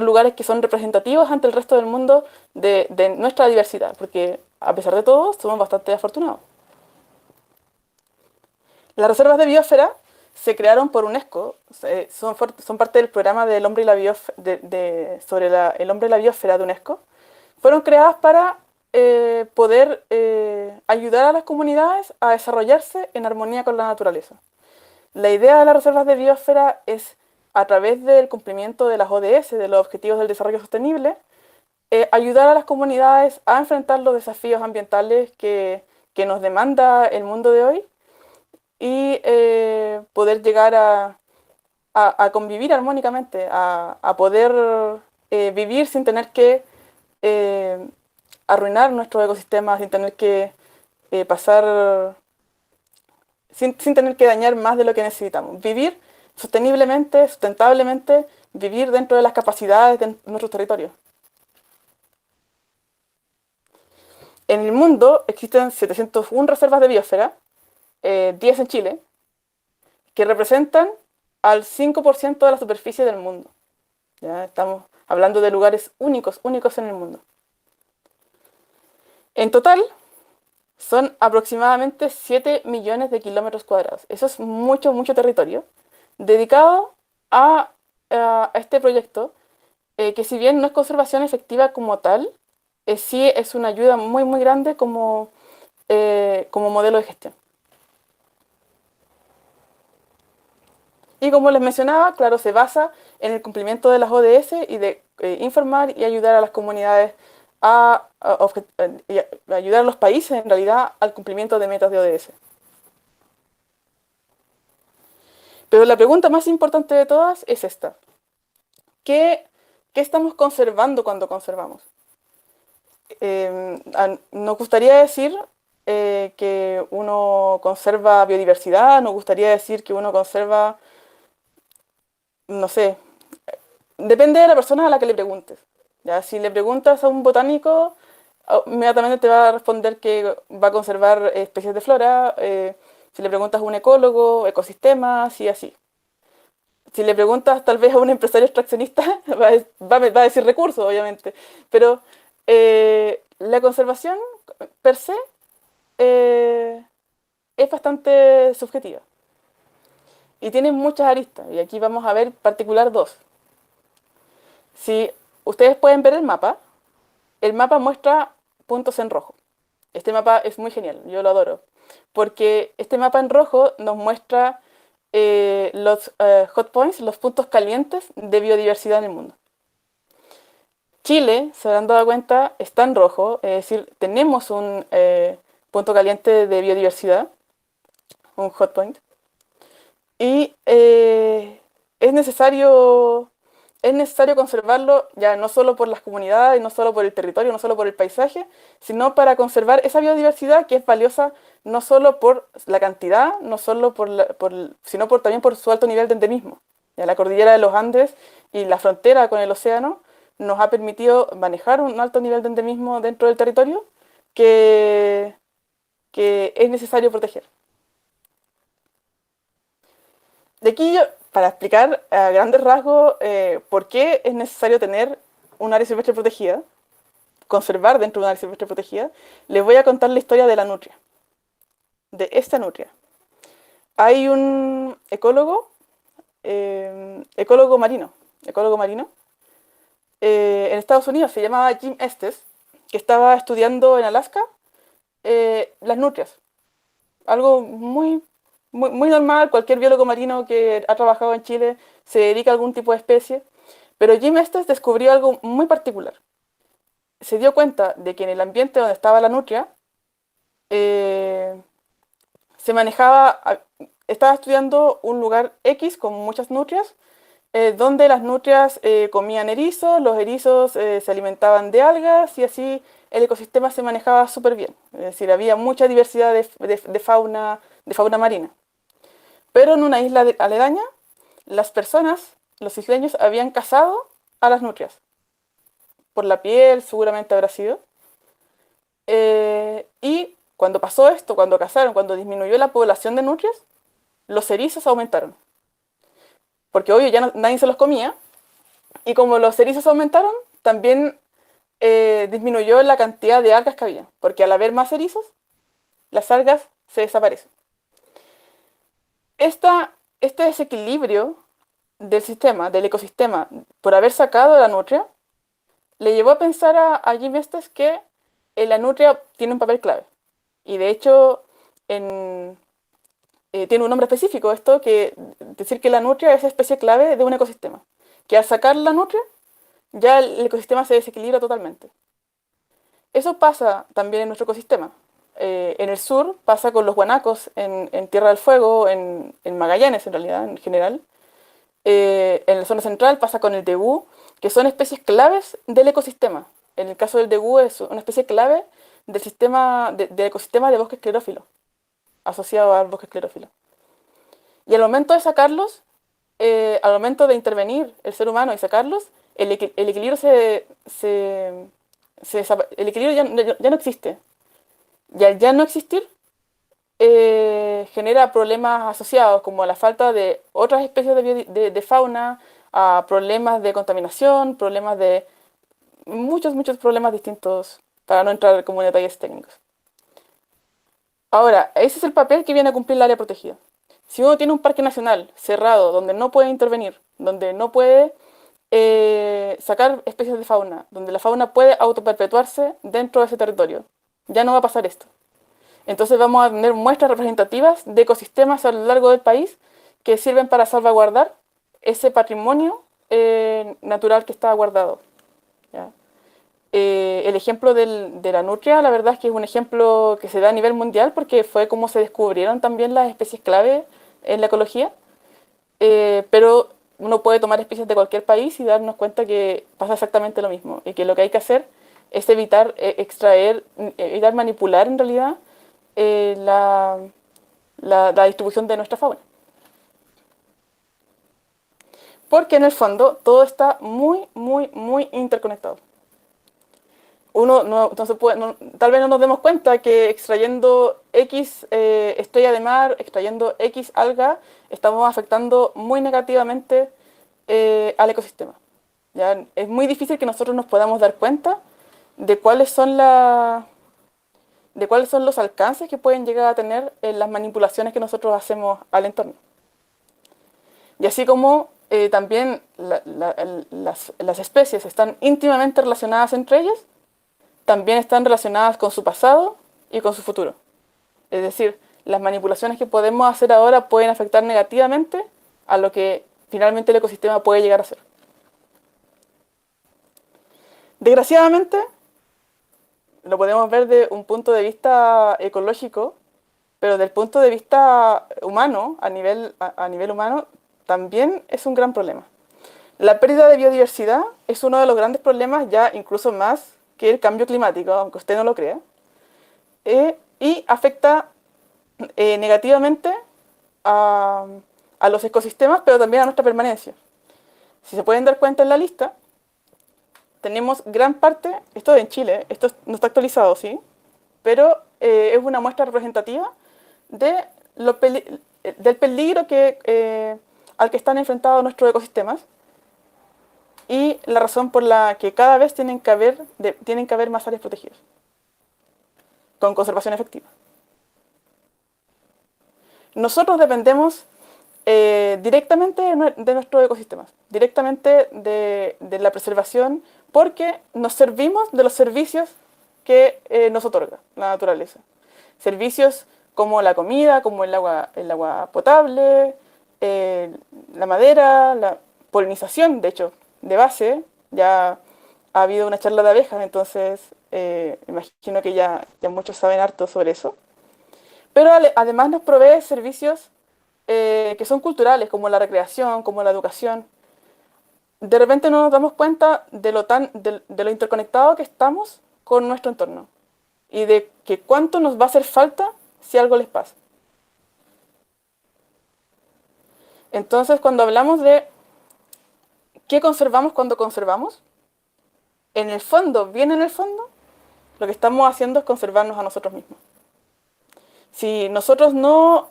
lugares que son representativos ante el resto del mundo de nuestra diversidad, porque a pesar de todo somos bastante afortunados. Las reservas de biosfera se crearon por UNESCO, son parte del programa del hombre y la sobre el hombre y la biosfera de UNESCO. Fueron creadas para poder ayudar a las comunidades a desarrollarse en armonía con la naturaleza. La idea de las reservas de biosfera es, a través del cumplimiento de las ODS, de los Objetivos del Desarrollo Sostenible, ayudar a las comunidades a enfrentar los desafíos ambientales que nos demanda el mundo de hoy y poder llegar a convivir armónicamente, a poder vivir sin tener que arruinar nuestros ecosistemas, sin tener que sin tener que dañar más de lo que necesitamos. Vivir sosteniblemente, sustentablemente, vivir dentro de las capacidades de nuestros territorios. En el mundo existen 701 reservas de biosfera, 10 en Chile, que representan al 5% de la superficie del mundo. ¿Ya? Estamos hablando de lugares únicos en el mundo. En total, son aproximadamente 7 millones de kilómetros cuadrados. Eso es mucho territorio dedicado a este proyecto, que si bien no es conservación efectiva como tal, sí es una ayuda muy grande como modelo de gestión. Y como les mencionaba, claro, se basa en el cumplimiento de las ODS y de informar y ayudar a las comunidades y ayudar a los países en realidad al cumplimiento de metas de ODS. Pero la pregunta más importante de todas es esta. ¿Qué estamos conservando cuando conservamos? Nos gustaría decir que uno conserva biodiversidad, nos gustaría decir que uno conserva, no sé, depende de la persona a la que le preguntes. ¿Ya? Si le preguntas a un botánico, inmediatamente te va a responder que va a conservar especies de flora. Si le preguntas a un ecólogo, ecosistemas y así. Si le preguntas tal vez a un empresario extraccionista, va a decir recursos, obviamente. Pero la conservación per se es bastante subjetiva. Y tiene muchas aristas. Y aquí vamos a ver en particular dos. Si ustedes pueden ver el mapa muestra puntos en rojo. Este mapa es muy genial, yo lo adoro. Porque este mapa en rojo nos muestra los hot points, los puntos calientes de biodiversidad en el mundo. Chile, se habrán dado cuenta, está en rojo, es decir, tenemos un punto caliente de biodiversidad, un hot point. Y es necesario conservarlo ya no solo por las comunidades, no solo por el territorio, no solo por el paisaje, sino para conservar esa biodiversidad que es valiosa no solo por la cantidad, no solo también por su alto nivel de endemismo. Ya la cordillera de los Andes y la frontera con el océano nos ha permitido manejar un alto nivel de endemismo dentro del territorio que, que es necesario proteger. De aquí, para explicar a grandes rasgos por qué es necesario tener un área silvestre protegida, conservar dentro de una área silvestre protegida, les voy a contar la historia de la nutria, de esta nutria. Hay un ecólogo marino, en Estados Unidos, se llamaba Jim Estes, que estaba estudiando en Alaska las nutrias. Algo muy normal, cualquier biólogo marino que ha trabajado en Chile se dedica a algún tipo de especie, pero Jim Estes descubrió algo muy particular. Se dio cuenta de que en el ambiente donde estaba la nutria, eh, se manejaba, estaba estudiando un lugar X con muchas nutrias, donde las nutrias comían erizos, los erizos se alimentaban de algas y así el ecosistema se manejaba súper bien. Es decir, había mucha diversidad de fauna marina. Pero en una isla aledaña, las personas, los isleños, habían cazado a las nutrias. Por la piel, seguramente habrá sido. Y cuando pasó esto, cuando cazaron, cuando disminuyó la población de nutrias, los erizos aumentaron. Porque obvio ya nadie se los comía. Y como los erizos aumentaron, también disminuyó la cantidad de algas que había. Porque al haber más erizos, las algas se desaparecen. Este desequilibrio del sistema, del ecosistema, por haber sacado la nutria, le llevó a pensar a Jim Estes que la nutria tiene un papel clave. Y de hecho, tiene un nombre específico esto, que decir que la nutria es especie clave de un ecosistema. Que al sacar la nutria, ya el ecosistema se desequilibra totalmente. Eso pasa también en nuestro ecosistema. En el sur pasa con los guanacos en Tierra del Fuego, en Magallanes en realidad, en general. En la zona central pasa con el degú, que son especies claves del ecosistema. En el caso del degú es una especie clave del ecosistema de bosque esclerófilo, asociado al bosque esclerófilo. Y al momento de sacarlos, al momento de intervenir el ser humano y sacarlos, el equilibrio el equilibrio ya no existe. Y al ya no existir, genera problemas asociados como la falta de otras especies de fauna, a problemas de contaminación, problemas de muchos problemas distintos, para no entrar como en detalles técnicos. Ahora, ese es el papel que viene a cumplir el área protegida. Si uno tiene un parque nacional cerrado, donde no puede intervenir, donde no puede sacar especies de fauna, donde la fauna puede autoperpetuarse dentro de ese territorio, ya no va a pasar esto. Entonces vamos a tener muestras representativas de ecosistemas a lo largo del país que sirven para salvaguardar ese patrimonio natural que está guardado. ¿Ya? El ejemplo de la nutria, la verdad es que es un ejemplo que se da a nivel mundial porque fue como se descubrieron también las especies clave en la ecología, pero uno puede tomar especies de cualquier país y darnos cuenta que pasa exactamente lo mismo y que lo que hay que hacer es evitar extraer, evitar manipular en realidad la distribución de nuestra fauna. Porque en el fondo todo está muy interconectado. Uno no se puede, tal vez no nos demos cuenta que extrayendo X estrella de mar, extrayendo X alga, estamos afectando muy negativamente al ecosistema. ¿Ya? Es muy difícil que nosotros nos podamos dar cuenta de cuáles son los alcances que pueden llegar a tener las manipulaciones que nosotros hacemos al entorno. Y así como también las especies están íntimamente relacionadas entre ellas, también están relacionadas con su pasado y con su futuro. Es decir, las manipulaciones que podemos hacer ahora pueden afectar negativamente a lo que finalmente el ecosistema puede llegar a ser. Desgraciadamente, lo podemos ver de un punto de vista ecológico, pero del punto de vista humano, a nivel humano, también es un gran problema. La pérdida de biodiversidad es uno de los grandes problemas, ya incluso más que el cambio climático, aunque usted no lo crea, y afecta negativamente a los ecosistemas, pero también a nuestra permanencia. Si se pueden dar cuenta en la lista, tenemos gran parte, esto en Chile, esto no está actualizado, ¿sí? Pero es una muestra representativa de del peligro al que están enfrentados nuestros ecosistemas y la razón por la que cada vez tienen que haber más áreas protegidas con conservación efectiva. Nosotros dependemos directamente de nuestros ecosistemas, directamente de la preservación, porque nos servimos de los servicios que nos otorga la naturaleza. Servicios como la comida, como el agua potable, la madera, la polinización, de hecho, de base. Ya ha habido una charla de abejas, entonces imagino que ya muchos saben harto sobre eso. Pero además nos provee servicios que son culturales, como la recreación, como la educación. De repente no nos damos cuenta de lo interconectado que estamos con nuestro entorno y de que cuánto nos va a hacer falta si algo les pasa. Entonces, cuando hablamos de qué conservamos cuando conservamos, en el fondo, bien en el fondo, lo que estamos haciendo es conservarnos a nosotros mismos. Si nosotros no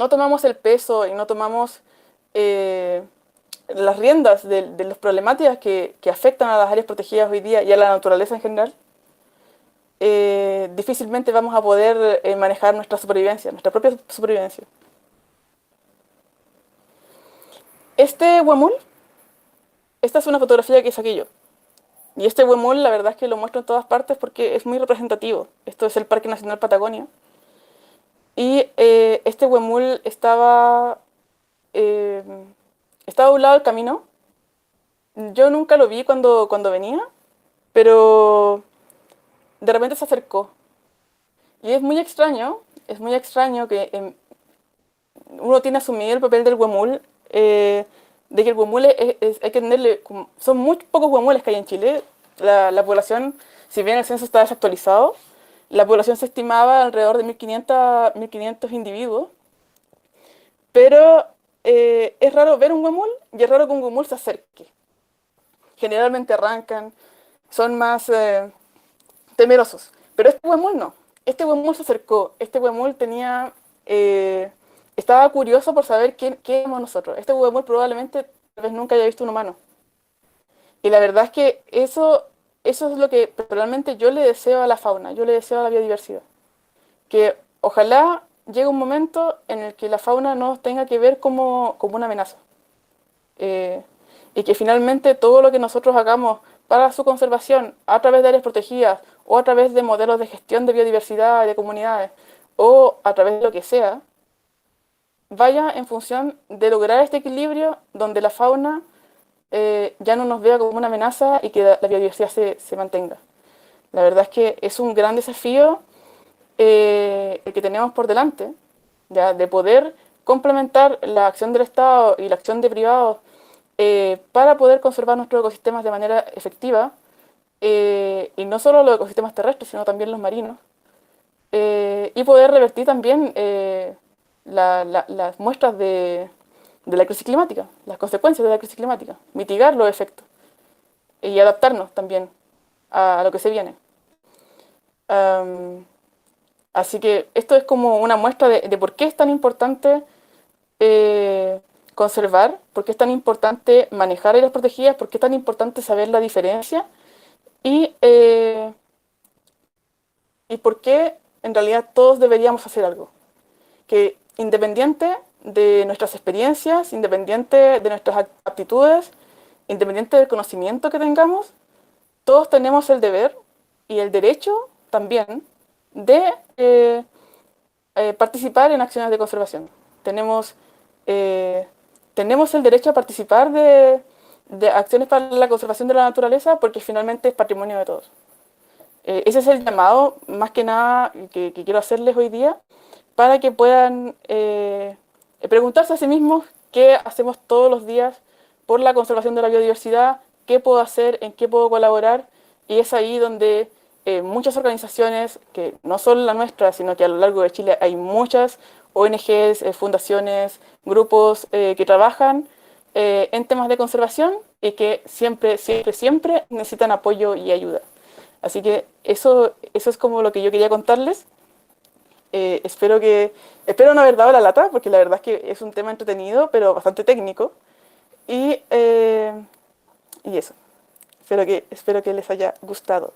tomamos el peso y no tomamos las riendas de las problemáticas que afectan a las áreas protegidas hoy día y a la naturaleza en general, difícilmente vamos a poder manejar nuestra supervivencia, nuestra propia supervivencia. Este huemul, esta es una fotografía que saqué yo. Y este huemul, la verdad es que lo muestro en todas partes porque es muy representativo. Esto es el Parque Nacional Patagonia. Y este huemul estaba a un lado del camino. Yo nunca lo vi cuando venía, pero de repente se acercó. Y es muy extraño que uno tiene asumido el papel del huemul, de que el huemul hay que tenerle, son muy pocos huemules que hay en Chile. La población, si bien el censo está desactualizado, la población se estimaba alrededor de 1500 individuos, pero es raro ver un huemul y es raro que un huemul se acerque. Generalmente arrancan, son más temerosos, pero este huemul no. Este huemul se acercó, este huemul estaba curioso por saber qué éramos nosotros. Este huemul probablemente tal vez nunca haya visto un humano. Y la verdad es que eso es lo que personalmente yo le deseo a la fauna, yo le deseo a la biodiversidad. Que ojalá llegue un momento en el que la fauna no tenga que ver como una amenaza. Y que finalmente todo lo que nosotros hagamos para su conservación a través de áreas protegidas o a través de modelos de gestión de biodiversidad, de comunidades o a través de lo que sea, vaya en función de lograr este equilibrio donde la fauna ya no nos vea como una amenaza y que la biodiversidad se mantenga. La verdad es que es un gran desafío el que tenemos por delante, ¿ya? De poder complementar la acción del Estado y la acción de privados para poder conservar nuestros ecosistemas de manera efectiva, y no solo los ecosistemas terrestres, sino también los marinos, y poder revertir también las muestras de la crisis climática, las consecuencias de la crisis climática, mitigar los efectos y adaptarnos también a lo que se viene. Así que esto es como una muestra de por qué es tan importante conservar, por qué es tan importante manejar áreas protegidas, por qué es tan importante saber la diferencia y por qué en realidad todos deberíamos hacer algo. Que independiente de nuestras experiencias, independiente de nuestras aptitudes, independiente del conocimiento que tengamos, todos tenemos el deber y el derecho también de participar en acciones de conservación. Tenemos el derecho a participar de acciones para la conservación de la naturaleza porque finalmente es patrimonio de todos. Ese es el llamado, más que nada, que quiero hacerles hoy día, para que puedan preguntarse a sí mismos qué hacemos todos los días por la conservación de la biodiversidad, qué puedo hacer, en qué puedo colaborar, y es ahí donde muchas organizaciones, que no son la nuestra, sino que a lo largo de Chile hay muchas ONGs, fundaciones, grupos que trabajan en temas de conservación y que siempre, siempre, siempre necesitan apoyo y ayuda. Así que eso es como lo que yo quería contarles. Espero no haber dado la lata, porque la verdad es que es un tema entretenido, pero bastante técnico. Y, eh, y eso, espero que les haya gustado.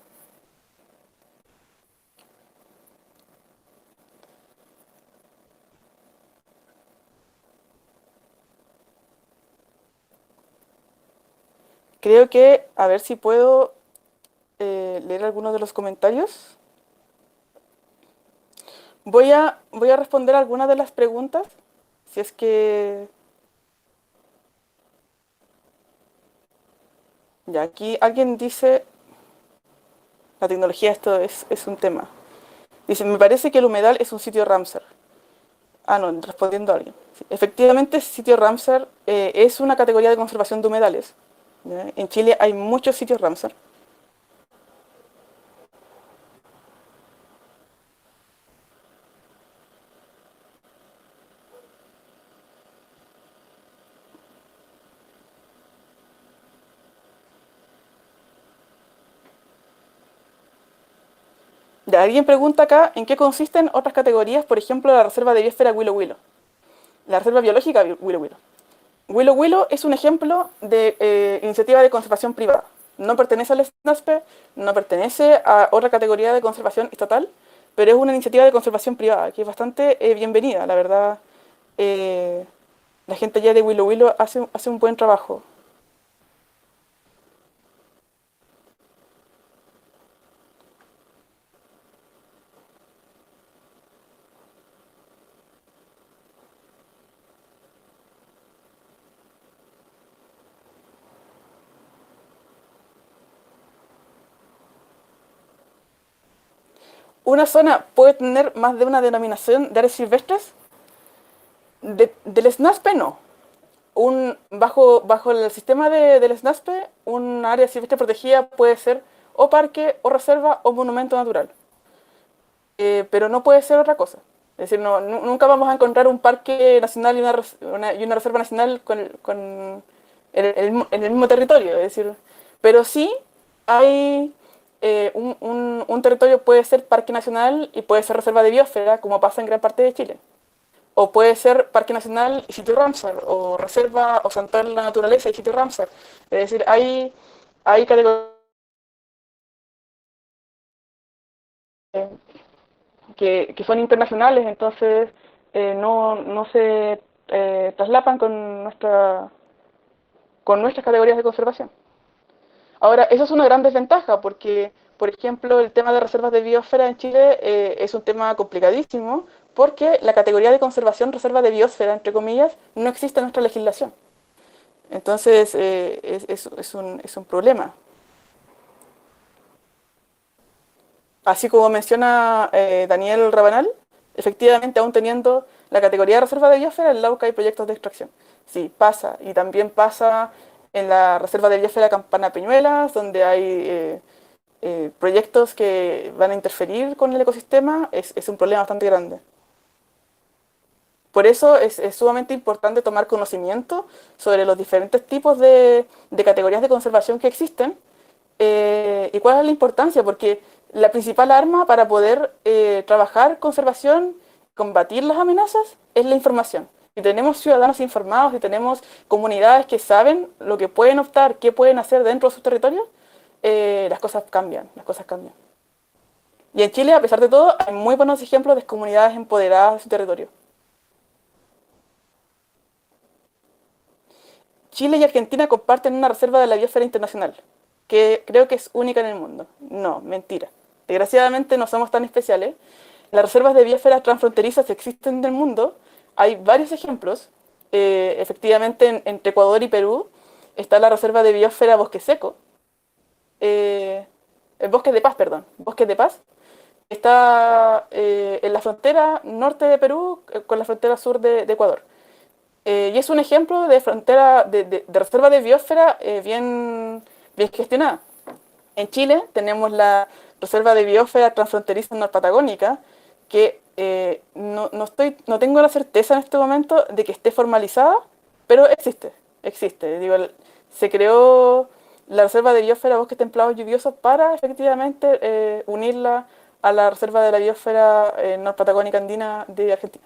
Creo que, a ver si puedo leer algunos de los comentarios. Voy a responder algunas de las preguntas, si es que... Ya, aquí alguien dice, la tecnología esto es un tema. Dice, me parece que el humedal es un sitio Ramsar. Ah, no, respondiendo a alguien. Sí, efectivamente, sitio Ramsar es una categoría de conservación de humedales. ¿Ya? En Chile hay muchos sitios Ramsar. Ya, alguien pregunta acá en qué consisten otras categorías, por ejemplo, la reserva de biosfera Willow Willow, la reserva biológica Willow Willow. Willow Willow es un ejemplo de iniciativa de conservación privada. No pertenece al SNASPE, no pertenece a otra categoría de conservación estatal, pero es una iniciativa de conservación privada que es bastante bienvenida, la verdad. eh, la gente ya de Willow Willow hace un buen trabajo. Una zona puede tener más de una denominación de áreas silvestres. Del SNASPE no. Bajo el sistema del SNASPE, un área silvestre protegida puede ser o parque, o reserva, o monumento natural. Pero no puede ser otra cosa. Es decir, nunca vamos a encontrar un parque nacional y una reserva nacional en el mismo territorio. Es decir, pero sí hay un territorio puede ser parque nacional y puede ser reserva de biosfera, como pasa en gran parte de Chile. O puede ser parque nacional y sitio Ramsar, o reserva o santuario de la naturaleza y sitio Ramsar. Es decir, hay categorías que son internacionales, entonces no se traslapan con nuestras categorías de conservación. Ahora, eso es una gran desventaja porque, por ejemplo, el tema de reservas de biosfera en Chile es un tema complicadísimo porque la categoría de conservación reserva de biosfera, entre comillas, no existe en nuestra legislación. Entonces, es un problema. Así como menciona Daniel Rabanal, efectivamente, aún teniendo la categoría de reserva de biosfera, en Lauca hay proyectos de extracción. Sí, pasa. Y también pasa en la reserva de biosfera Campana Peñuelas, donde hay proyectos que van a interferir con el ecosistema. Es un problema bastante grande. Por eso es sumamente importante tomar conocimiento sobre los diferentes tipos de categorías de conservación que existen y cuál es la importancia, porque la principal arma para poder trabajar conservación, combatir las amenazas, es la información. Si tenemos ciudadanos informados, si tenemos comunidades que saben lo que pueden optar, qué pueden hacer dentro de sus territorios, las cosas cambian, las cosas cambian. Y en Chile, a pesar de todo, hay muy buenos ejemplos de comunidades empoderadas de su territorio. Chile y Argentina comparten una reserva de la biosfera internacional, que creo que es única en el mundo. No, mentira. Desgraciadamente no somos tan especiales. Las reservas de biosfera transfronterizas existen en el mundo. Hay varios ejemplos. Efectivamente, entre Ecuador y Perú está la reserva de biosfera Bosque Seco. El Bosque de Paz, perdón. Bosque de Paz. Está en la frontera norte de Perú con la frontera sur de Ecuador. Y es un ejemplo de frontera, de reserva de biosfera bien gestionada. En Chile tenemos la reserva de biosfera transfronteriza norpatagónica, que no tengo la certeza en este momento de que esté formalizada, pero existe. existe. Digo, se creó la Reserva de Biosfera Bosques Templados Lluviosos para efectivamente unirla a la Reserva de la Biosfera Norpatagónica Andina de Argentina.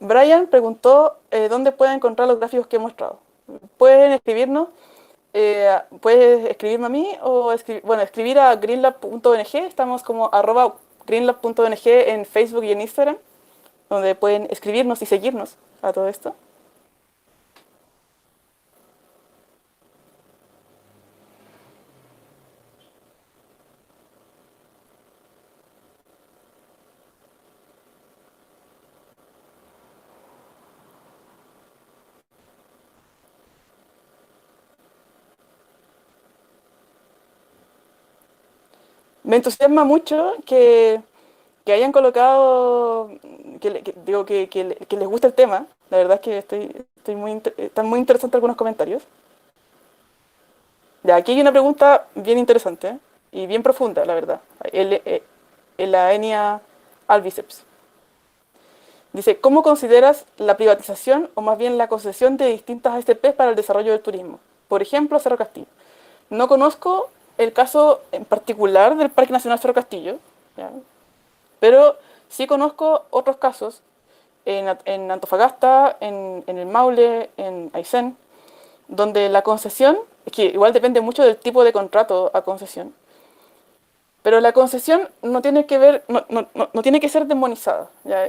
Brian preguntó dónde pueden encontrar los gráficos que he mostrado. Pueden escribirnos, puedes escribirme a mí o escribir a greenlab.ong. Estamos como @greenlab.ong en Facebook y en Instagram, donde pueden escribirnos y seguirnos a todo esto. Me entusiasma mucho que hayan colocado, digo, que les gusta el tema. La verdad es que están muy interesantes algunos comentarios. Ya, aquí hay una pregunta bien interesante, y bien profunda, la verdad. La Enia Albiceps. Dice, ¿cómo consideras la privatización o más bien la concesión de distintas ASP para el desarrollo del turismo? Por ejemplo, Cerro Castillo. No conozco el caso en particular del Parque Nacional Cerro Castillo, ¿ya? Pero sí conozco otros casos en Antofagasta, en el Maule, en Aysén, donde la concesión, es que igual depende mucho del tipo de contrato a concesión, pero la concesión no tiene que ver, no tiene que ser demonizada. ¿Ya?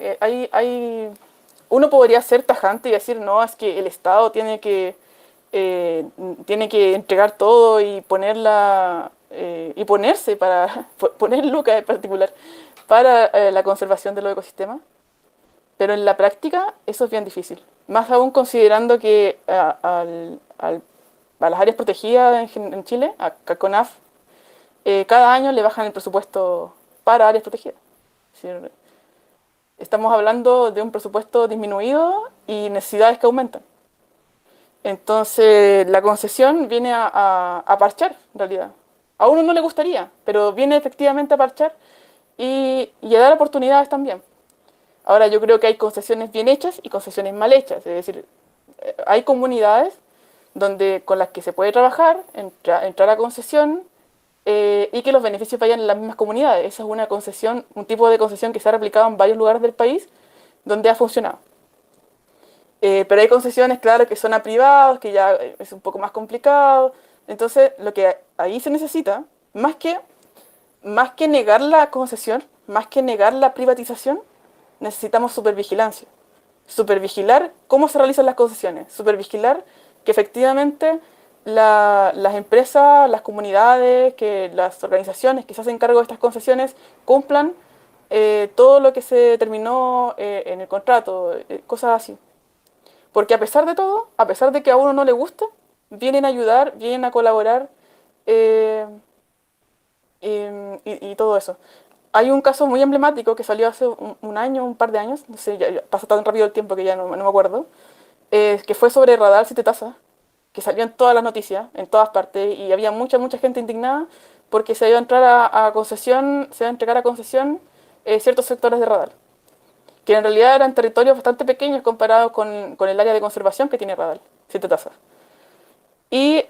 Uno podría ser tajante y decir, no, es que el Estado tiene que entregar todo y y ponerse para poner lucas en particular para la conservación de los ecosistemas. Pero en la práctica eso es bien difícil. Más aún considerando que a las áreas protegidas en Chile, a CONAF, cada año le bajan el presupuesto para áreas protegidas. Es decir, estamos hablando de un presupuesto disminuido y necesidades que aumentan. Entonces, la concesión viene a parchar, en realidad. A uno no le gustaría, pero viene efectivamente a parchar y a dar oportunidades también. Ahora, yo creo que hay concesiones bien hechas y concesiones mal hechas. Es decir, hay comunidades con las que se puede trabajar, entrar a concesión y que los beneficios vayan en las mismas comunidades. Esa es una concesión, un tipo de concesión que se ha replicado en varios lugares del país donde ha funcionado. Pero hay concesiones, claro, que son a privados, que ya es un poco más complicado. Entonces, lo que ahí se necesita, más que negar la concesión, más que negar la privatización, necesitamos supervigilancia. Supervigilar cómo se realizan las concesiones. Supervigilar que efectivamente las empresas, las comunidades, que las organizaciones que se hacen cargo de estas concesiones cumplan todo lo que se determinó en el contrato, cosas así. Porque a pesar de todo, a pesar de que a uno no le guste, vienen a ayudar, vienen a colaborar eh, y todo eso. Hay un caso muy emblemático que salió hace un año, un par de años, no sé, ya pasa tan rápido el tiempo que ya no me acuerdo, que fue sobre Radar Siete Tazas, que salió en todas las noticias, en todas partes, y había mucha gente indignada porque se iba a entrar a concesión, se iba a entregar a concesión ciertos sectores de Radar, que en realidad eran territorios bastante pequeños comparados con el área de conservación que tiene Radar Siete Tazas. Y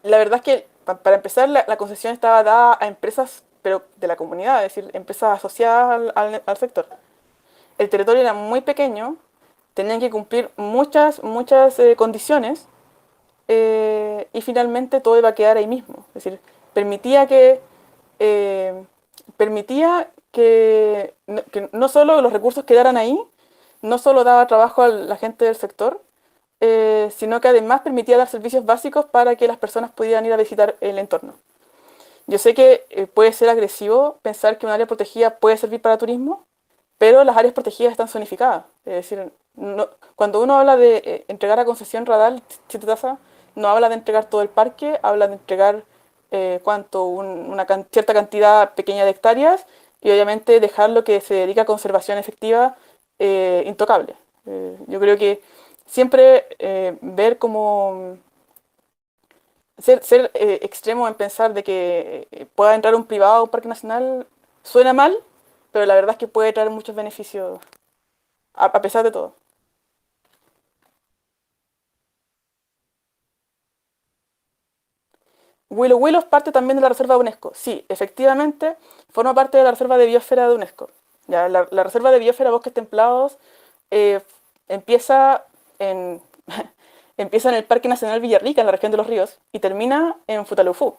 la verdad es que, para empezar, la concesión estaba dada a empresas, pero de la comunidad, es decir, empresas asociadas al sector. El territorio era muy pequeño, tenían que cumplir muchas condiciones y finalmente todo iba a quedar ahí mismo. Es decir, eh, permitía que no solo los recursos quedaran ahí, no solo daba trabajo a la gente del sector, sino que además permitía dar servicios básicos para que las personas pudieran ir a visitar el entorno. Yo sé que puede ser agresivo pensar que un área protegida puede servir para turismo, pero las áreas protegidas están zonificadas. Es decir, cuando uno habla de entregar a concesión Radal 7 Taza, no habla de entregar todo el parque, habla de entregar cierta cantidad pequeña de hectáreas y obviamente dejar lo que se dedica a conservación efectiva intocable. Yo creo que siempre ver como ser extremo en pensar de que pueda entrar un privado a un parque nacional suena mal, pero la verdad es que puede traer muchos beneficios a pesar de todo. Willow Willow es parte también de la reserva de UNESCO. Sí, efectivamente, forma parte de la reserva de biosfera de UNESCO. Ya, la reserva de biosfera Bosques Templados eh, empieza en, empieza en el Parque Nacional Villarrica, en la región de los ríos, y termina en Futaleufú,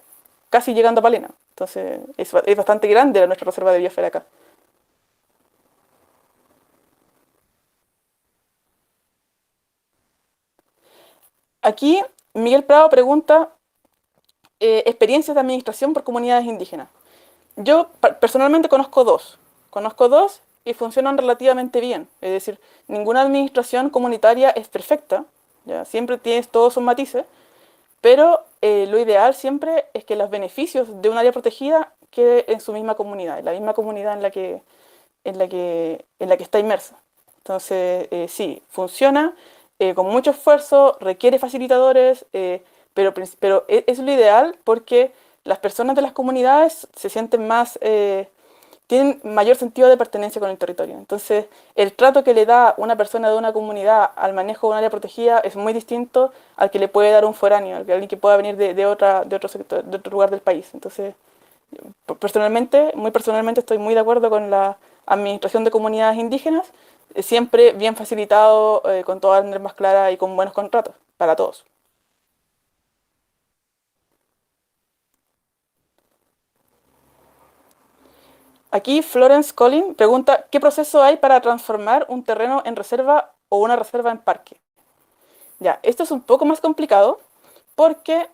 casi llegando a Palena. Entonces, es bastante grande nuestra reserva de biosfera acá. Aquí, Miguel Prado pregunta experiencias de administración por comunidades indígenas. Yo personalmente conozco dos. Conozco dos y funcionan relativamente bien. Es decir, ninguna administración comunitaria es perfecta. ¿Ya? Siempre tienes todos sus matices. Pero lo ideal siempre es que los beneficios de un área protegida quede en su misma comunidad, en la misma comunidad en la que está inmersa. Entonces, sí, funciona con mucho esfuerzo, requiere facilitadores, pero es lo ideal porque las personas de las comunidades se sienten más, tienen mayor sentido de pertenencia con el territorio. Entonces, el trato que le da una persona de una comunidad al manejo de un área protegida es muy distinto al que le puede dar un foráneo, alguien que pueda venir de otro sector, de otro lugar del país. Entonces, personalmente, muy personalmente, estoy muy de acuerdo con la administración de comunidades indígenas, siempre bien facilitado, con todas las normas claras y con buenos contratos para todos. Aquí Florence Collin pregunta, ¿qué proceso hay para transformar un terreno en reserva o una reserva en parque? Ya, esto es un poco más complicado porque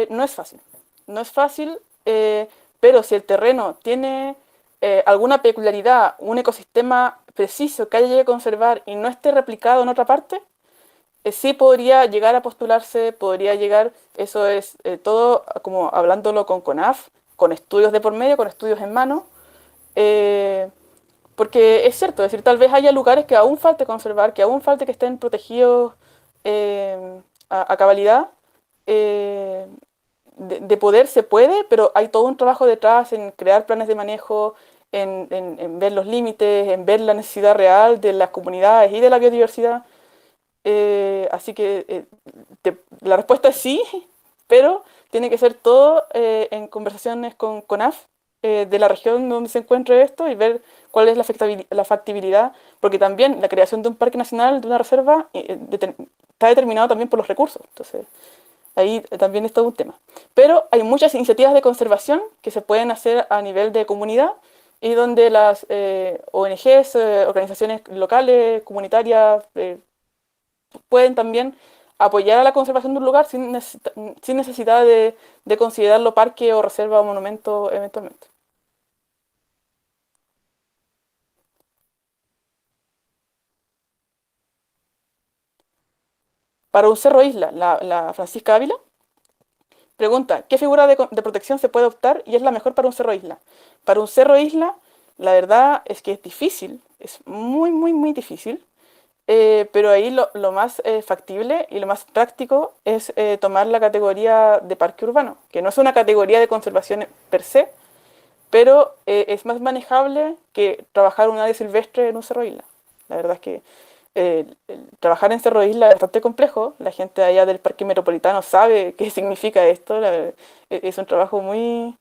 no es fácil. No es fácil, pero si el terreno tiene alguna peculiaridad, un ecosistema preciso que haya que conservar y no esté replicado en otra parte, sí podría llegar a postularse, podría llegar, eso es todo como hablándolo con CONAF, con estudios de por medio, con estudios en mano, eh, porque es cierto, es decir, tal vez haya lugares que aún falte conservar, que aún falte que estén protegidos a cabalidad. eh, de poder se puede, pero hay todo un trabajo detrás en crear planes de manejo, en ver los límites, en ver la necesidad real de las comunidades y de la biodiversidad. Así que la respuesta es sí, pero tiene que ser todo en conversaciones con CONAF de la región donde se encuentre esto y ver cuál es la factibilidad, porque también la creación de un parque nacional, de una reserva, está determinado también por los recursos. Entonces, ahí también es todo un tema. Pero hay muchas iniciativas de conservación que se pueden hacer a nivel de comunidad y donde las ONGs, organizaciones locales, comunitarias, pueden también apoyar a la conservación de un lugar sin necesidad de considerarlo parque o reserva o monumento eventualmente. Para un cerro isla, la Francisca Ávila pregunta, ¿qué figura de protección se puede optar y es la mejor para un cerro isla? Para un cerro isla, la verdad es que es difícil, es muy, muy, muy difícil, pero ahí lo más factible y lo más práctico es tomar la categoría de parque urbano, que no es una categoría de conservación per se, pero es más manejable que trabajar un área silvestre en un cerro isla. La verdad es que trabajar en Cerro Isla es bastante complejo. La gente allá del Parque Metropolitano sabe qué significa esto. Es un trabajo muy,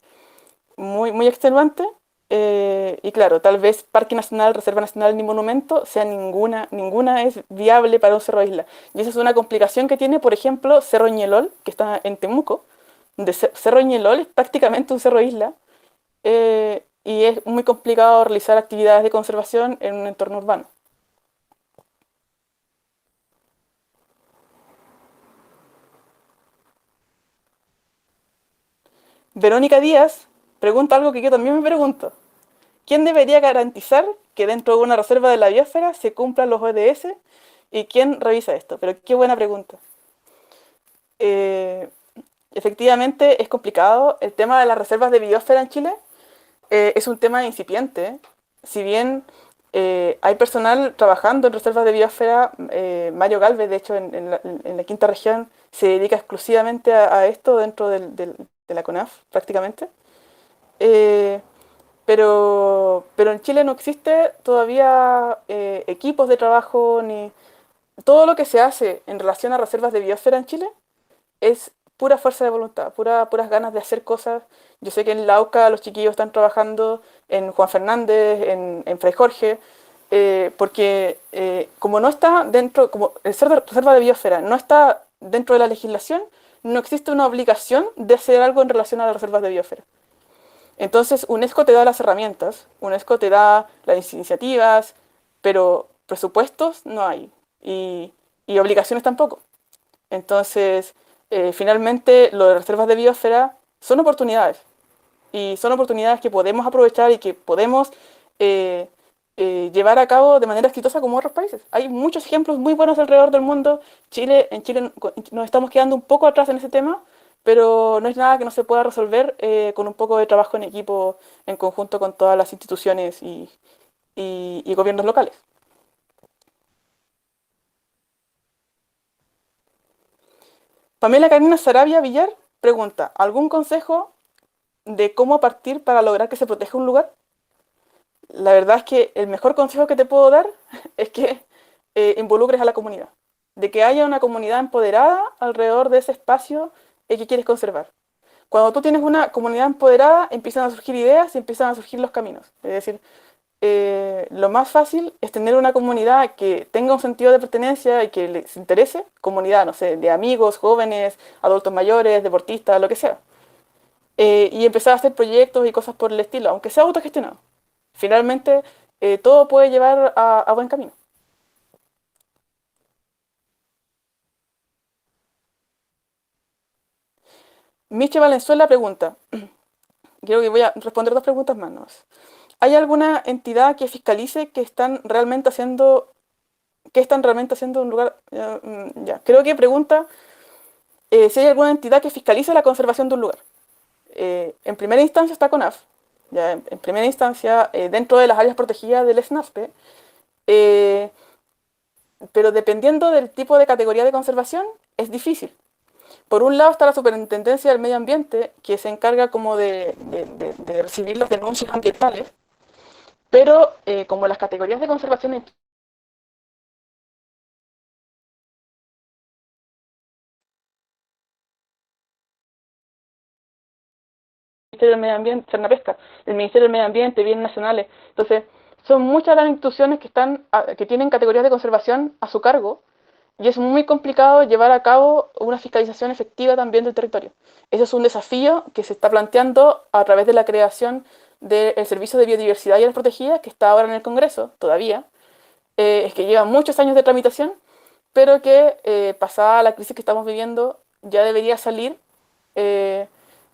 muy, muy extenuante. Y claro, tal vez Parque Nacional, Reserva Nacional ni Monumento, sea ninguna es viable para un Cerro Isla. Y esa es una complicación que tiene, por ejemplo, Cerro Ñelol, que está en Temuco, donde Cerro Ñelol es prácticamente un Cerro Isla, y es muy complicado realizar actividades de conservación en un entorno urbano. Verónica Díaz pregunta algo que yo también me pregunto. ¿quién debería garantizar que dentro de una reserva de la biosfera se cumplan los ODS? ¿Y quién revisa esto? Pero qué buena pregunta. Eh, Efectivamente es complicado. El tema de las reservas de biosfera en Chile es un tema incipiente. Si bien hay personal trabajando en reservas de biosfera, Mario Galvez, de hecho, en la quinta región, se dedica exclusivamente a esto dentro de la CONAF, prácticamente. Eh, pero en Chile no existe todavía equipos de trabajo ni todo lo que se hace en relación a reservas de biosfera en Chile es pura fuerza de voluntad, puras ganas de hacer cosas. Yo sé que en Lauca los chiquillos están trabajando, en Juan Fernández, en Fray Jorge, porque como no está dentro, como el ser de reserva de biosfera no está dentro de la legislación, no existe una obligación de hacer algo en relación a las reservas de biosfera. Entonces, UNESCO te da las herramientas, UNESCO te da las iniciativas, pero presupuestos no hay y obligaciones tampoco. Entonces, finalmente, lo de reservas de biosfera son oportunidades y son oportunidades que podemos aprovechar y que podemos eh, llevar a cabo de manera exitosa como otros países. Hay muchos ejemplos muy buenos alrededor del mundo. En Chile nos estamos quedando un poco atrás en ese tema, pero no es nada que no se pueda resolver con un poco de trabajo en equipo en conjunto con todas las instituciones y gobiernos locales. Pamela Karina Sarabia Villar pregunta, ¿algún consejo de cómo partir para lograr que se proteja un lugar? La verdad es que el mejor consejo que te puedo dar es que involucres a la comunidad, de que haya una comunidad empoderada alrededor de ese espacio que quieres conservar. Cuando tú tienes una comunidad empoderada, empiezan a surgir ideas y empiezan a surgir los caminos. Es decir, lo más fácil es tener una comunidad que tenga un sentido de pertenencia y que les interese, comunidad, no sé, de amigos, jóvenes, adultos mayores, deportistas, lo que sea. Y empezar a hacer proyectos y cosas por el estilo, aunque sea autogestionado. Finalmente, todo puede llevar a buen camino. Miche Valenzuela pregunta, creo que voy a responder dos preguntas más, ¿no? ¿Hay alguna entidad que fiscalice que están realmente haciendo un lugar? Ya, creo que pregunta si hay alguna entidad que fiscalice la conservación de un lugar. En primera instancia está CONAF, ya, en primera instancia dentro de las áreas protegidas del SNASPE, eh, pero dependiendo del tipo de categoría de conservación es difícil. Por un lado está la Superintendencia del Medio Ambiente, que se encarga como de recibir las denuncias ambientales, pero como las categorías de conservación en el Ministerio del Medio Ambiente, Cernapesca, el Ministerio del Medio Ambiente, Bienes Nacionales. Entonces, son muchas las instituciones que tienen categorías de conservación a su cargo y es muy complicado llevar a cabo una fiscalización efectiva también del territorio. Eso es un desafío que se está planteando a través de la creación del Servicio de Biodiversidad y Áreas Protegidas, que está ahora en el Congreso todavía. Es que lleva muchos años de tramitación, pero que pasada la crisis que estamos viviendo ya eh,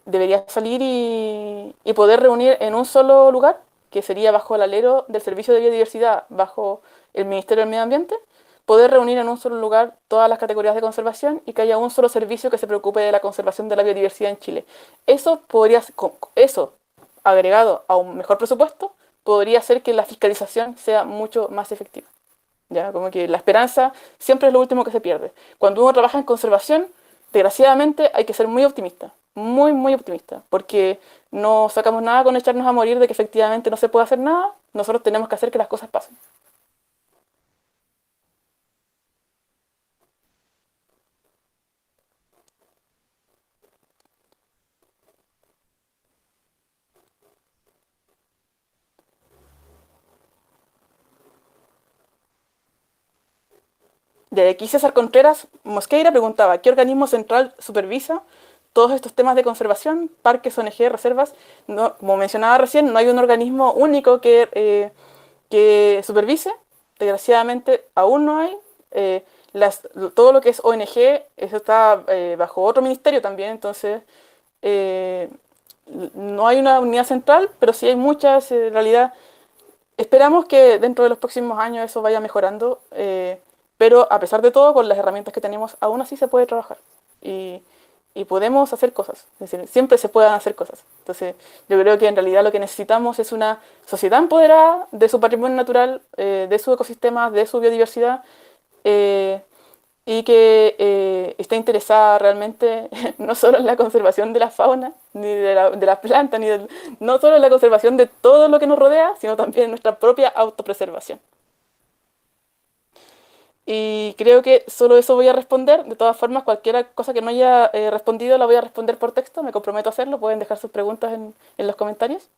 debería salir y poder reunir en un solo lugar, que sería bajo el alero del Servicio de Biodiversidad, bajo el Ministerio del Medio Ambiente, poder reunir en un solo lugar todas las categorías de conservación y que haya un solo servicio que se preocupe de la conservación de la biodiversidad en Chile. Eso agregado a un mejor presupuesto, podría hacer que la fiscalización sea mucho más efectiva. ¿Ya? Como que la esperanza siempre es lo último que se pierde. Cuando uno trabaja en conservación, desgraciadamente hay que ser muy optimista, muy, muy optimista, porque no sacamos nada con echarnos a morir de que efectivamente no se puede hacer nada, nosotros tenemos que hacer que las cosas pasen. De aquí César Contreras Mosqueira preguntaba, ¿qué organismo central supervisa todos estos temas de conservación, parques, ONG, reservas? No, como mencionaba recién, no hay un organismo único que supervise. Desgraciadamente aún no hay. Eh, todo lo que es ONG, eso está bajo otro ministerio también, entonces eh, no hay una unidad central, pero sí hay muchas, en realidad. Esperamos que dentro de los próximos años eso vaya mejorando, pero a pesar de todo, con las herramientas que tenemos, aún así se puede trabajar y, y podemos hacer cosas. Es decir, siempre se pueden hacer cosas. Entonces, yo creo que en realidad lo que necesitamos es una sociedad empoderada de su patrimonio natural, de su ecosistema, de su biodiversidad, eh, y que esté interesada realmente no solo en la conservación de la fauna, ni de las plantas, no solo en la conservación de todo lo que nos rodea, sino también en nuestra propia autopreservación. Y creo que solo eso voy a responder. De todas formas, cualquier cosa que no haya respondido la voy a responder por texto, me comprometo a hacerlo. Pueden dejar sus preguntas en los comentarios.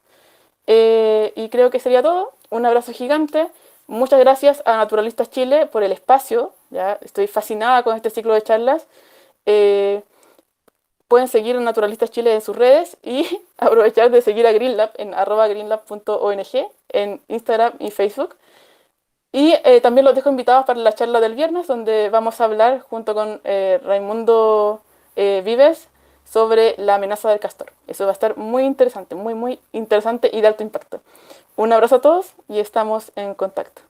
Y creo que sería todo. Un abrazo gigante. Muchas gracias a Naturalistas Chile por el espacio. ¿Ya? Estoy fascinada con este ciclo de charlas. Eh, Pueden seguir a Naturalistas Chile en sus redes y aprovechar de seguir a GreenLab en @greenlab.ong en Instagram y Facebook. Y también los dejo invitados para la charla del viernes, donde vamos a hablar junto con Raimundo Vives sobre la amenaza del castor. Eso va a estar muy interesante, muy, muy interesante y de alto impacto. Un abrazo a todos y estamos en contacto.